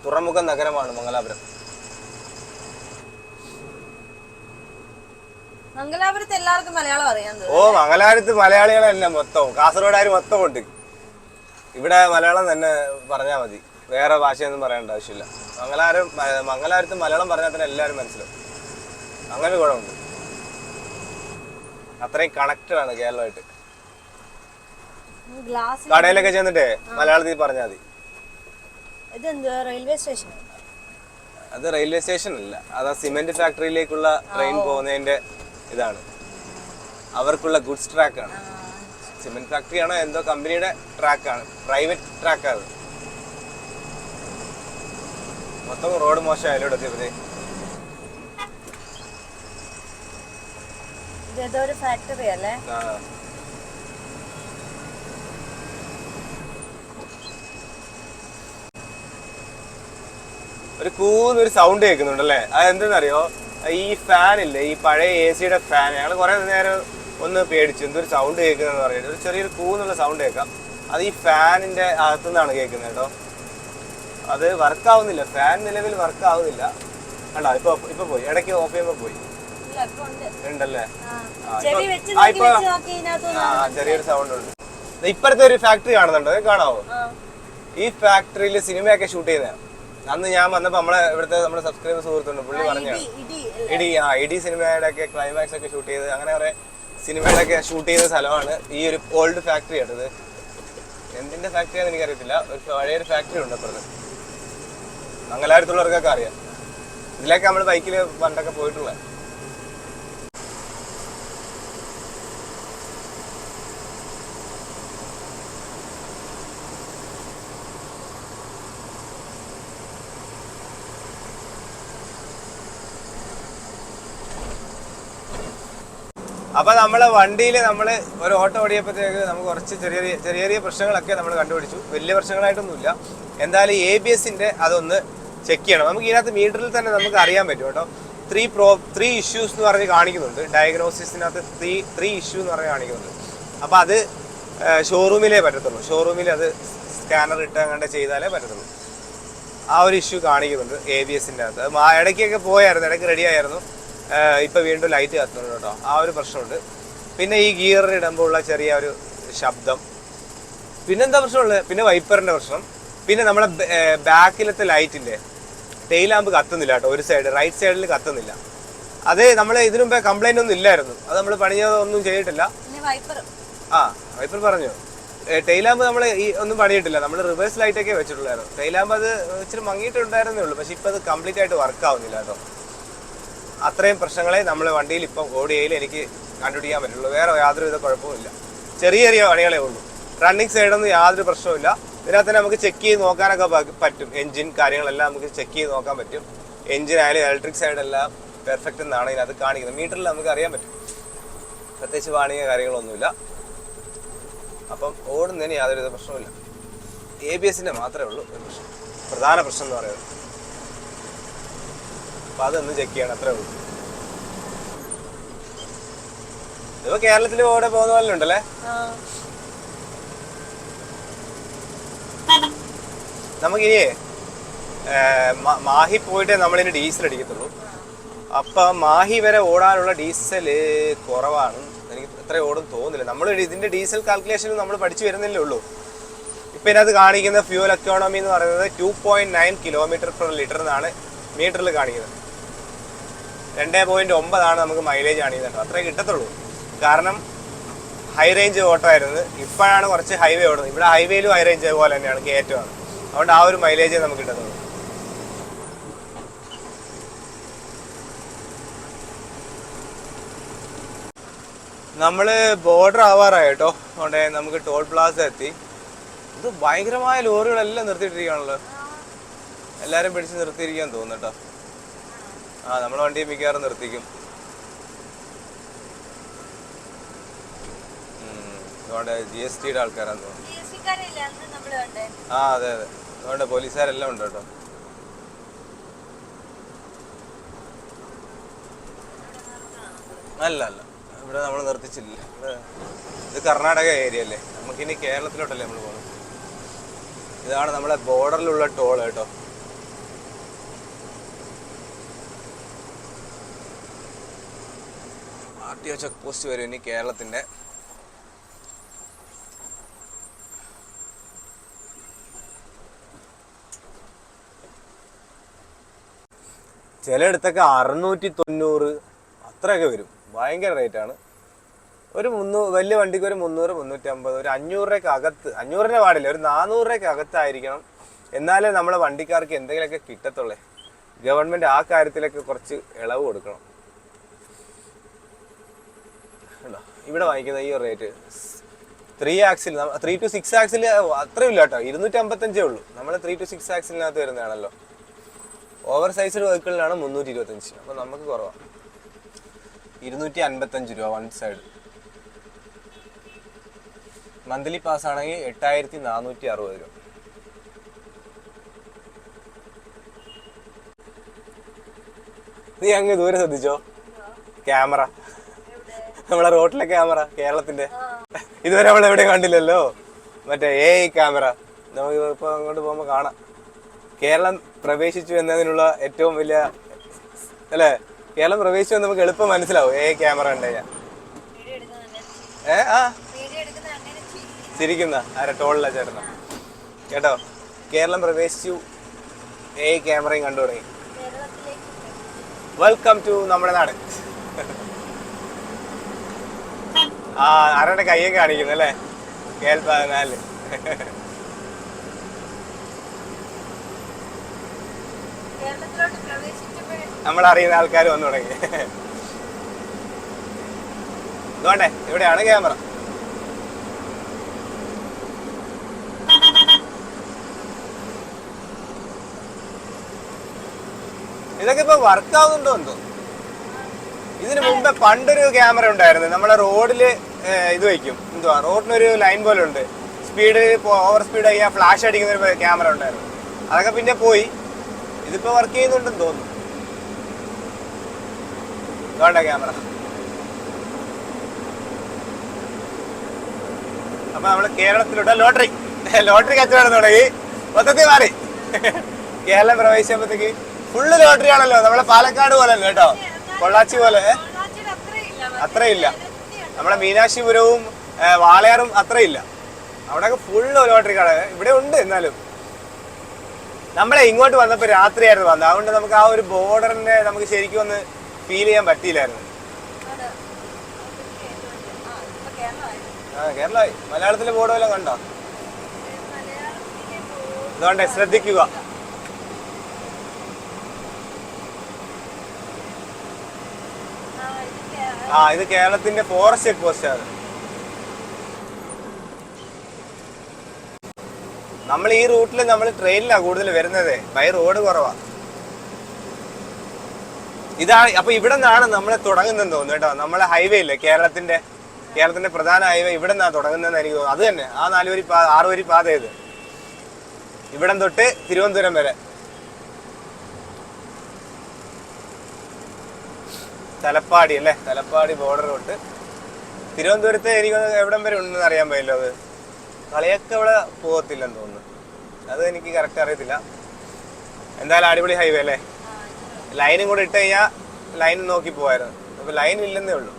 തുറമുഖ നഗരമാണ് മംഗലാപുരം. മംഗലാപുരത്ത് എല്ലാവർക്കും മലയാളം അറിയാം. ഓ, മംഗലാപുരത്ത് മലയാളികളല്ല മൊത്തം, കാസർഗോഡുകാർ മൊത്തം ഉണ്ട്. ഇവിടെ മലയാളം തന്നെ പറഞ്ഞാൽ മതി, വേറെ ഭാഷയൊന്നും പറയേണ്ട ആവശ്യമില്ല. മംഗലാപുരത്ത് മലയാളം പറഞ്ഞാൽ തന്നെ എല്ലാവരും മനസ്സിലാവും. അങ്ങനെ കുഴപ്പമുണ്ട്, അത്രയും കണക്റ്റഡ് ആണ് കേരളമായിട്ട്. കടയിലൊക്കെ ചെന്നിട്ടേ മലയാളത്തിൽ പറഞ്ഞാൽ മതി. Railway station? അത് റെയിൽവേ സ്റ്റേഷൻ അല്ല, അത് സിമെന്റ് ഫാക്ടറിയിലേക്കുള്ള ട്രെയിൻ പോകുന്നതിന്റെ ഇതാണ്. അവർക്കുള്ള ഗുഡ്സ് ട്രാക്കാണ്. സിമെന്റ് ഫാക്ടറി ആണോ എന്തോ കമ്പനിയുടെ ട്രാക്കാണ്, പ്രൈവറ്റ് ട്രാക്കാണ്. മൊത്തം റോഡ് മോശമായാലും ഇവിടെ എത്തിയപ്പോഴേ. ഇതൊരു ഫാക്ടറി അല്ലേ? ഒരു കൂന്നൊരു സൗണ്ട് കേൾക്കുന്നുണ്ടല്ലേ. അത് എന്തെന്നറിയോ, ഈ ഫാൻ ഇല്ലേ, ഈ പഴയ AC-യുടെ ഫാൻ. ഞങ്ങൾ കുറെ നേരം ഒന്ന് പേടിച്ചു, എന്തൊരു സൗണ്ട് കേൾക്കുന്നതെന്ന് പറഞ്ഞിട്ട്. ഒരു ചെറിയൊരു കൂന്നുള്ള സൗണ്ട് കേൾക്കാം. അത് ഈ ഫാനിന്റെ അകത്തുനിന്നാണ് കേൾക്കുന്നത് കേട്ടോ. അത് വർക്കാവുന്നില്ല, ഫാൻ നിലവിൽ വർക്കാവുന്നില്ല. കണ്ടോ, ഇപ്പൊ പോയി, ഇടയ്ക്ക് ഓഫ് ചെയ്യുമ്പോ പോയി. ഉണ്ടല്ലേ, ചെറിയൊരു സൗണ്ട് ഉണ്ട്. ഇപ്പഴത്തെ ഒരു ഫാക്ടറി കാണുന്നുണ്ടോ, കാണാവോ? ഈ ഫാക്ടറിയിൽ സിനിമയൊക്കെ ഷൂട്ട് ചെയ്യുന്നതാണ്. അന്ന് ഞാൻ വന്നപ്പോ നമ്മുടെ സബ്സ്ക്രൈബർ സുഹൃത്തുണ്ട്, പുള്ളി പറഞ്ഞു ഇടി സിനിമയുടെ ഒക്കെ ക്ലൈമാക്സ് ഒക്കെ ഷൂട്ട് ചെയ്ത്, അങ്ങനെ കുറെ സിനിമയുടെ ഒക്കെ ഷൂട്ട് ചെയ്ത സ്ഥലമാണ് ഈ ഒരു ഓൾഡ് ഫാക്ടറി ആയിട്ടത്. എന്തിന്റെ ഫാക്ടറിയാന്ന് എനിക്കറിയത്തില്ല, ഒരു പഴയൊരു ഫാക്ടറി ഉണ്ട് അപ്പുറത്ത്. മംഗലാപുരത്തുള്ളവർക്കൊക്കെ അറിയാം. ഇതിലേക്ക് നമ്മൾ ബൈക്കിൽ പണ്ടൊക്കെ പോയിട്ടുള്ള. അപ്പൊ നമ്മളെ വണ്ടിയിൽ നമ്മൾ ഒരു ഓട്ടോ ഓടിയപ്പോഴത്തേക്ക് നമുക്ക് കുറച്ച് ചെറിയ ചെറിയ പ്രശ്നങ്ങളൊക്കെ നമ്മൾ കണ്ടുപിടിച്ചു. വലിയ പ്രശ്നങ്ങളായിട്ടൊന്നുമില്ല. എന്തായാലും ABS-ന്റെ അതൊന്ന് ചെക്ക് ചെയ്യണം. നമുക്ക് ഇതിനകത്ത് മീറ്ററിൽ തന്നെ നമുക്ക് അറിയാൻ പറ്റും കേട്ടോ. 3 ഇഷ്യൂസ് എന്ന് പറഞ്ഞ് കാണിക്കുന്നുണ്ട്. ഡയഗ്നോസിസിനകത്ത് 3 ഇഷ്യൂ എന്ന് പറഞ്ഞ് കാണിക്കുന്നുണ്ട്. അപ്പോൾ അത് ഷോറൂമിലേ പറ്റത്തുള്ളൂ. ഷോറൂമിൽ അത് സ്കാനർ ഇട്ട് അങ്ങനെ ചെയ്താലേ പറ്റത്തുള്ളൂ. ആ ഒരു ഇഷ്യൂ കാണിക്കുന്നുണ്ട് ABS-ന്റെ അകത്ത്. അത് ഇടയ്ക്കൊക്കെ പോയായിരുന്നു, ഇടയ്ക്ക് റെഡി ആയിരുന്നു. ഇപ്പം വീണ്ടും ലൈറ്റ് കത്തുന്നുണ്ട് കേട്ടോ. ആ ഒരു പ്രശ്നമുണ്ട്. പിന്നെ ഈ ഗിയർ ഇടുമ്പോൾ ഉള്ള ചെറിയ ഒരു ശബ്ദം. പിന്നെന്താ പ്രശ്നമുള്ളത്? പിന്നെ വൈപ്പറിൻ്റെ പ്രശ്നം. പിന്നെ നമ്മുടെ ബാക്കിലത്തെ ലൈറ്റിൻ്റെ ടെയിൽ ലാമ്പ് കത്തുന്നില്ല കേട്ടോ. ഒരു സൈഡ് റൈറ്റ് സൈഡിൽ കത്തുന്നില്ല. അത് നമ്മൾ ഇതിനു മുമ്പേ കംപ്ലൈൻ്റ് ഒന്നും ഇല്ലായിരുന്നു. അത് നമ്മൾ പണിയൊന്നും ചെയ്തിട്ടില്ല. വൈപ്പർ പറഞ്ഞു ടെയിൽ ലാമ്പ് നമ്മൾ ഒന്നും പണിയിട്ടില്ല. നമ്മൾ റിവേഴ്സ് ലൈറ്റൊക്കെ വെച്ചിട്ടുള്ളായിരുന്നു. ടെയിൽ ലാമ്പ് അത് ഇച്ചിരി മങ്ങിയിട്ടുണ്ടായിരുന്നേ ഉള്ളൂ. പക്ഷെ ഇപ്പം അത് കംപ്ലീറ്റ് ആയിട്ട് വർക്ക് ആവുന്നില്ല കേട്ടോ. അത്രയും പ്രശ്നങ്ങളെ നമ്മൾ വണ്ടിയിൽ ഇപ്പം ഓടിയയിൽ എനിക്ക് കണ്ടുപിടിക്കാൻ പറ്റുള്ളൂ. വേറെ യാതൊരുവിധ കുഴപ്പമില്ല. ചെറിയ ചെറിയ പണികളേ ഉള്ളൂ. റണ്ണിങ് സൈഡൊന്നും യാതൊരു പ്രശ്നമില്ല. ഇതിനകത്ത് തന്നെ നമുക്ക് ചെക്ക് ചെയ്ത് നോക്കാനൊക്കെ പറ്റും. എൻജിൻ കാര്യങ്ങളെല്ലാം നമുക്ക് ചെക്ക് ചെയ്ത് നോക്കാൻ പറ്റും. എൻജിൻ ആയാലും ഇലക്ട്രിക് സൈഡെല്ലാം പെർഫെക്റ്റ് എന്നാണ് ഇതിനകത്ത് കാണിക്കുന്നത്. മീറ്ററിൽ നമുക്ക് അറിയാൻ പറ്റും. പ്രത്യേകിച്ച് വാണിയോ കാര്യങ്ങളൊന്നുമില്ല. അപ്പം ഓടുന്നതിന് യാതൊരുവിധ പ്രശ്നമില്ല. ABS-ന്റെ മാത്രമേ ഉള്ളൂ ഒരു പ്രശ്നം, പ്രധാന പ്രശ്നം എന്ന് പറയുന്നത്. അപ്പം അതൊന്ന് ചെക്ക് ചെയ്യണം, അത്രേ ഉള്ളൂ. ഇതിപ്പോൾ കേരളത്തിൽ ഇവിടെ പോകുന്ന പോലെ ഉണ്ടല്ലേ. നമുക്കിനി മാഹി പോയിട്ടേ നമ്മളിനി ഡീസൽ അടിക്കത്തുള്ളൂ. അപ്പം മാഹി വരെ ഓടാനുള്ള ഡീസൽ കുറവാണ്. എനിക്ക് എത്ര ഓടും തോന്നുന്നില്ല. നമ്മൾ ഇതിൻ്റെ ഡീസൽ കാൽക്കുലേഷൻ നമ്മൾ പഠിച്ചു വരുന്നില്ലേ ഉള്ളൂ. ഇപ്പം ഇതിനകത്ത് കാണിക്കുന്ന ഫ്യൂൽ എക്കോണമി എന്ന് പറയുന്നത് 2.9 km/L എന്നാണ് മീറ്ററിൽ കാണിക്കുന്നത്. 2.9 നമുക്ക് മൈലേജ് കാണിക്കുന്നുണ്ട്. അത്രേ കിട്ടത്തുള്ളൂ. കാരണം ഹൈ റേഞ്ച് ഓട്ടോ ആയിരുന്നു. ഇപ്പോഴാണ് കുറച്ച് ഹൈവേ ഓടുന്നത്. ഇവിടെ ഹൈവേയിലും ഹൈ റേഞ്ച് പോലെ തന്നെയാണ്, കയറ്റമാണ്. അതുകൊണ്ട് ആ ഒരു മൈലേജേ നമുക്ക് കിട്ടത്തുള്ളൂ. നമ്മൾ ബോർഡർ ആവാറായി കേട്ടോ. അതുകൊണ്ട് നമുക്ക് ടോൾ പ്ലാസ എത്തി. ഇത് ഭയങ്കരമായ ലോറികളെല്ലാം നിർത്തിയിട്ടിരിക്കുകയാണല്ലോ. എല്ലാവരും പിടിച്ച് നിർത്തിയിരിക്കാൻ തോന്നുന്നു കേട്ടോ. നമ്മളെ വണ്ടി മിക്കവാറും നിർത്തിക്കും. അതുകൊണ്ട് GST-യുടെ ആൾക്കാരാന്ന് തോന്നുന്നു. അതെ. അതുകൊണ്ട് പോലീസുകാരെല്ലാം ഉണ്ട് കേട്ടോ. അല്ല ഇവിടെ നമ്മൾ നിർത്തിച്ചില്ല. ഇത് കർണാടക ഏരിയ അല്ലേ. നമുക്കിനി കേരളത്തിലോട്ടല്ലേ നമ്മൾ പോകുന്നത്. ഇതാണ് നമ്മളെ ബോർഡറിലുള്ള ടോൾ കേട്ടോ. RTO ചെക്ക് പോസ്റ്റ് വരും ഇനി കേരളത്തിൻ്റെ. ചിലയിടത്തൊക്കെ 690 അത്രയൊക്കെ വരും. ഭയങ്കര റേറ്റാണ്. ഒരു വലിയ വണ്ടിക്ക് ഒരു 300, 350, ഒരു 500 രൂപയ്ക്ക് അകത്ത്, 500-നെ പാടില്ല, ഒരു 400 രൂപയ്ക്ക് അകത്തായിരിക്കണം. എന്നാലേ നമ്മളെ വണ്ടിക്കാർക്ക് എന്തെങ്കിലുമൊക്കെ കിട്ടത്തുള്ളേ. ഗവൺമെൻറ് ആ കാര്യത്തിലൊക്കെ കുറച്ച് ഇളവ് കൊടുക്കണം. ഇവിടെ വാങ്ങിക്കുന്ന ഈ ഒരു റേറ്റ് 3 ആക്സിൽ, 3 to 6 ആക്സിൽ അത്രയും ഇല്ല കേട്ടോ. 255 ഉള്ളൂ. നമ്മൾ 3 to 6 ആക്സിലിനകത്ത് വരുന്നതാണല്ലോ. ഓവർ സൈസ്ഡ് വെഹിക്കിളിനാണ് 325. അപ്പോൾ നമുക്ക് കുറവാണ്. 255 രൂപ വൺ സൈഡ്. മന്ത്ലി പാസ് ആണെങ്കിൽ 8460 രൂപ. നീ അങ്ങ് ദൂരെ ശ്രദ്ധിച്ചോ ക്യാമറ, നമ്മളെ റോഡിലെ ക്യാമറ, കേരളത്തിന്റെ. ഇതുവരെ നമ്മൾ എവിടെ കണ്ടില്ലല്ലോ മറ്റേ AI ക്യാമറ. നമുക്ക് ഇപ്പോൾ അങ്ങോട്ട് പോകുമ്പോൾ കാണാം. കേരളം പ്രവേശിച്ചു എന്നതിനുള്ള ഏറ്റവും വലിയ അല്ലേ, കേരളം പ്രവേശിച്ചു എന്ന് നമുക്ക് എളുപ്പം മനസ്സിലാവും AI ക്യാമറ ഉണ്ട് കഴിഞ്ഞാൽ. ചിരിക്കുന്ന ആരാ? ടോളില്ല ചേട്ടന കേട്ടോ. കേരളം പ്രവേശിച്ചു, AI ക്യാമറയും കണ്ടു തുടങ്ങി. വെൽക്കം ടു നമ്മുടെ നാട്. ആരുടെ കയ്യൊക്കെ കാണിക്കുന്നു അല്ലേ? KL-14 നമ്മളറിയുന്ന ആൾക്കാർ വന്നു തുടങ്ങി. ഇതുകൊണ്ടേ ഇവിടെയാണ് ക്യാമറ. ഇതൊക്കെ ഇപ്പൊ വർക്ക് ആവുന്നുണ്ടോ എന്തോ. ഇതിന് മുമ്പേ പണ്ടൊരു ക്യാമറ ഉണ്ടായിരുന്നു, നമ്മളെ റോഡില് ഇത് വയ്ക്കും, എന്തുവാ റോഡിനൊരു ലൈൻ പോലെ ഉണ്ട്, സ്പീഡ് ഓവർ സ്പീഡ് ചെയ്യാൻ ഫ്ലാഷ് അടിക്കുന്ന ഒരു ക്യാമറ ഉണ്ടായിരുന്നു. അതൊക്കെ പിന്നെ പോയി. ഇതിപ്പോ വർക്ക് ചെയ്യുന്നുണ്ടെന്ന് തോന്നുന്നു. വേണ്ട ക്യാമറ. അപ്പൊ നമ്മള് കേരളത്തിലുള്ള ലോട്ടറി കച്ചവടം തുടങ്ങി. മൊത്തത്തിൽ മാറി. കേരളം പ്രവേശിച്ചപ്പോഴത്തേക്ക് ഫുള്ള് ലോട്ടറി ആണല്ലോ. നമ്മളെ പാലക്കാട് പോലെ അല്ല കേട്ടോ, പൊള്ളാച്ചി പോലെ അത്രയില്ല. നമ്മളെ മീനാക്ഷിപുരവും വാളയാറും അത്രയില്ല. അവിടെയൊക്കെ ഫുള്ള് ലോട്ടറി കട ഇവിടെ ഉണ്ട്. എന്നാലും നമ്മളെ ഇങ്ങോട്ട് വന്നപ്പോൾ രാത്രിയായിരുന്നു വന്നത്, അതുകൊണ്ട് നമുക്ക് ആ ഒരു ബോർഡറിനെ നമുക്ക് ശരിക്കും ഒന്ന് ഫീൽ ചെയ്യാൻ പറ്റിയില്ലായിരുന്നു. കേരളമായി. മലയാളത്തിലെ ബോർഡ് വല്ലതും കണ്ടോ? അതുകൊണ്ട് ശ്രദ്ധിക്കുക. ഇത് കേരളത്തിന്റെ ഫോറസ്റ്റ് ചെക്ക് പോസ്റ്റ് ആണ്. നമ്മൾ ഈ റൂട്ടിൽ നമ്മൾ ട്രെയിനിലാണ് കൂടുതൽ വരുന്നത്, ബൈ റോഡ് കുറവാ. ഇതാണ്. അപ്പൊ ഇവിടെ നിന്നാണ് നമ്മളെ തുടങ്ങുന്നതെന്ന് തോന്നുന്നു കേട്ടോ. നമ്മളെ ഹൈവേ ഇല്ലേ, കേരളത്തിന്റെ പ്രധാന ഹൈവേ ഇവിടെ നിന്നാണ് തുടങ്ങുന്നതെന്ന് എനിക്ക് തോന്നുന്നു. അത് തന്നെ ആ 6 വരി പാത ഇത് ഇവിടം തൊട്ട് തിരുവനന്തപുരം വരെ. തലപ്പാടി അല്ലേ, തലപ്പാടി ബോർഡർ തൊട്ട് തിരുവനന്തപുരത്ത് എനിക്ക് എവിടം വരെ ഉണ്ടെന്ന് അറിയാൻ പറ്റില്ല. അത് കളിയൊക്കെ ഇവിടെ പോകത്തില്ലെന്ന് തോന്നുന്നു, അത് എനിക്ക് കറക്റ്റ് അറിയത്തില്ല. എന്തായാലും അടിപൊളി ഹൈവേ അല്ലേ. ലൈനും കൂടെ ഇട്ട് കഴിഞ്ഞാൽ ലൈൻ നോക്കി പോവായിരുന്നു. അപ്പൊ ലൈൻ ഇല്ലെന്നേ ഉള്ളൂ.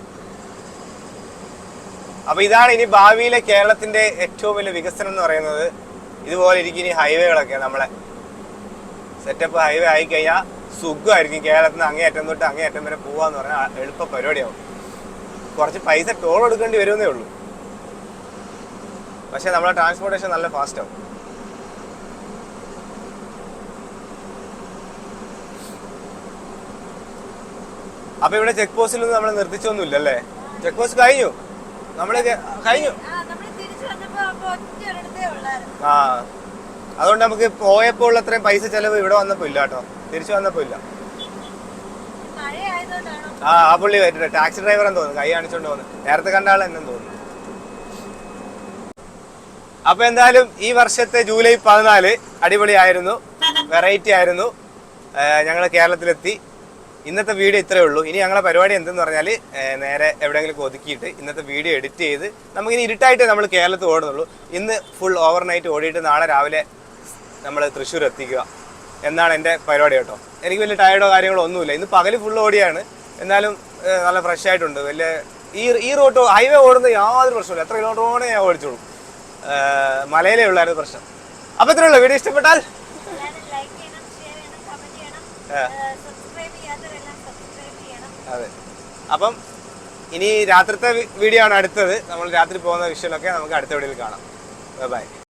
അപ്പൊ ഇതാണ് ഇനി ഭാവിയിലെ കേരളത്തിന്റെ ഏറ്റവും വലിയ വികസനം എന്ന് പറയുന്നത്. ഇതുപോലെ ഇരിക്കും ഇനി ഹൈവേകളൊക്കെ. നമ്മളെ സെറ്റപ്പ് ഹൈവേ ആയിക്കഴിഞ്ഞാൽ സുഖമായിരിക്കും. കേരളത്തിൽ നിന്ന് അങ്ങേയറ്റം തൊട്ട് അങ്ങേയറ്റം വരെ പോവാന്ന് പറഞ്ഞാൽ എളുപ്പ പരിപാടിയാവും. കുറച്ച് പൈസ ടോൾ കൊടുക്കേണ്ടി വരുന്നേ ഉള്ളൂ, പക്ഷെ നമ്മളെ ട്രാൻസ്പോർട്ടേഷൻ നല്ല ഫാസ്റ്റ് ആവും. അപ്പൊ ഇവിടെ ചെക്ക് പോസ്റ്റിലൊന്നും നമ്മൾ നിർത്തിച്ചൊന്നുമില്ല അല്ലേ? ചെക്ക് പോസ്റ്റ് കഴിഞ്ഞു, നമ്മള് കഴിഞ്ഞു. ആ, അതുകൊണ്ട് നമുക്ക് പോയപ്പോൾ ഉള്ള അത്രയും പൈസ ചെലവ് ഇവിടെ വന്നപ്പോ ഇല്ല കേട്ടോ, തിരിച്ചു വന്നപ്പോ ഇല്ല. ആ പുള്ളി ടാക്സി ഡ്രൈവർ എന്ന് തോന്നുന്നു, കൈ കാണിച്ചോണ്ട് തോന്നുന്നു. നേരത്തെ കണ്ട ആൾ എന്നു തോന്നുന്നു. അപ്പൊ എന്തായാലും ഈ വർഷത്തെ ജൂലൈ 14 അടിപൊളിയായിരുന്നു, വെറൈറ്റി ആയിരുന്നു. ഞങ്ങൾ കേരളത്തിലെത്തി. ഇന്നത്തെ വീഡിയോ ഇത്രയേ ഉള്ളൂ. ഇനി ഞങ്ങളെ പരിപാടി എന്തെന്ന് പറഞ്ഞാൽ നേരെ എവിടെയെങ്കിലും ഒതുക്കിയിട്ട് ഇന്നത്തെ വീഡിയോ എഡിറ്റ് ചെയ്ത് നമുക്കിനി ഇരുട്ടായിട്ടേ നമ്മൾ കേരളത്തിൽ ഓടുന്നുള്ളൂ. ഇന്ന് ഫുൾ ഓവർനൈറ്റ് ഓടിയിട്ട് നാളെ രാവിലെ നമ്മൾ തൃശ്ശൂർ എത്തിക്കുക എന്നാണ് എൻ്റെ പരിപാടി കേട്ടോ. എനിക്ക് വലിയ ടയർഡോ കാര്യങ്ങളോ ഒന്നുമില്ല. ഇന്ന് പകൽ ഫുൾ ഓടിയാണ്, എന്നാലും നല്ല ഫ്രഷ് ആയിട്ടുണ്ട്. വലിയ ഈ റോഡ് ഹൈവേ ഓടുന്ന യാതൊരു പ്രശ്നമില്ല. എത്ര കിലോമീറ്റർ ഓണേ ഞാൻ ഓടിച്ചോളൂ. മലയിലേ ഉള്ളായിരുന്നു പ്രശ്നം. അപ്പോൾ ഇത്രയേ ഉള്ളൂ. വീഡിയോ ഇഷ്ടപ്പെട്ടാൽ അതെ. അപ്പം ഇനി രാത്രിത്തെ വീഡിയോ ആണ് അടുത്തത്. നമ്മൾ രാത്രി പോകുന്ന വിഷ്വലൊക്കെ നമുക്ക് അടുത്ത വീഡിയോയിൽ കാണാം. ബൈ.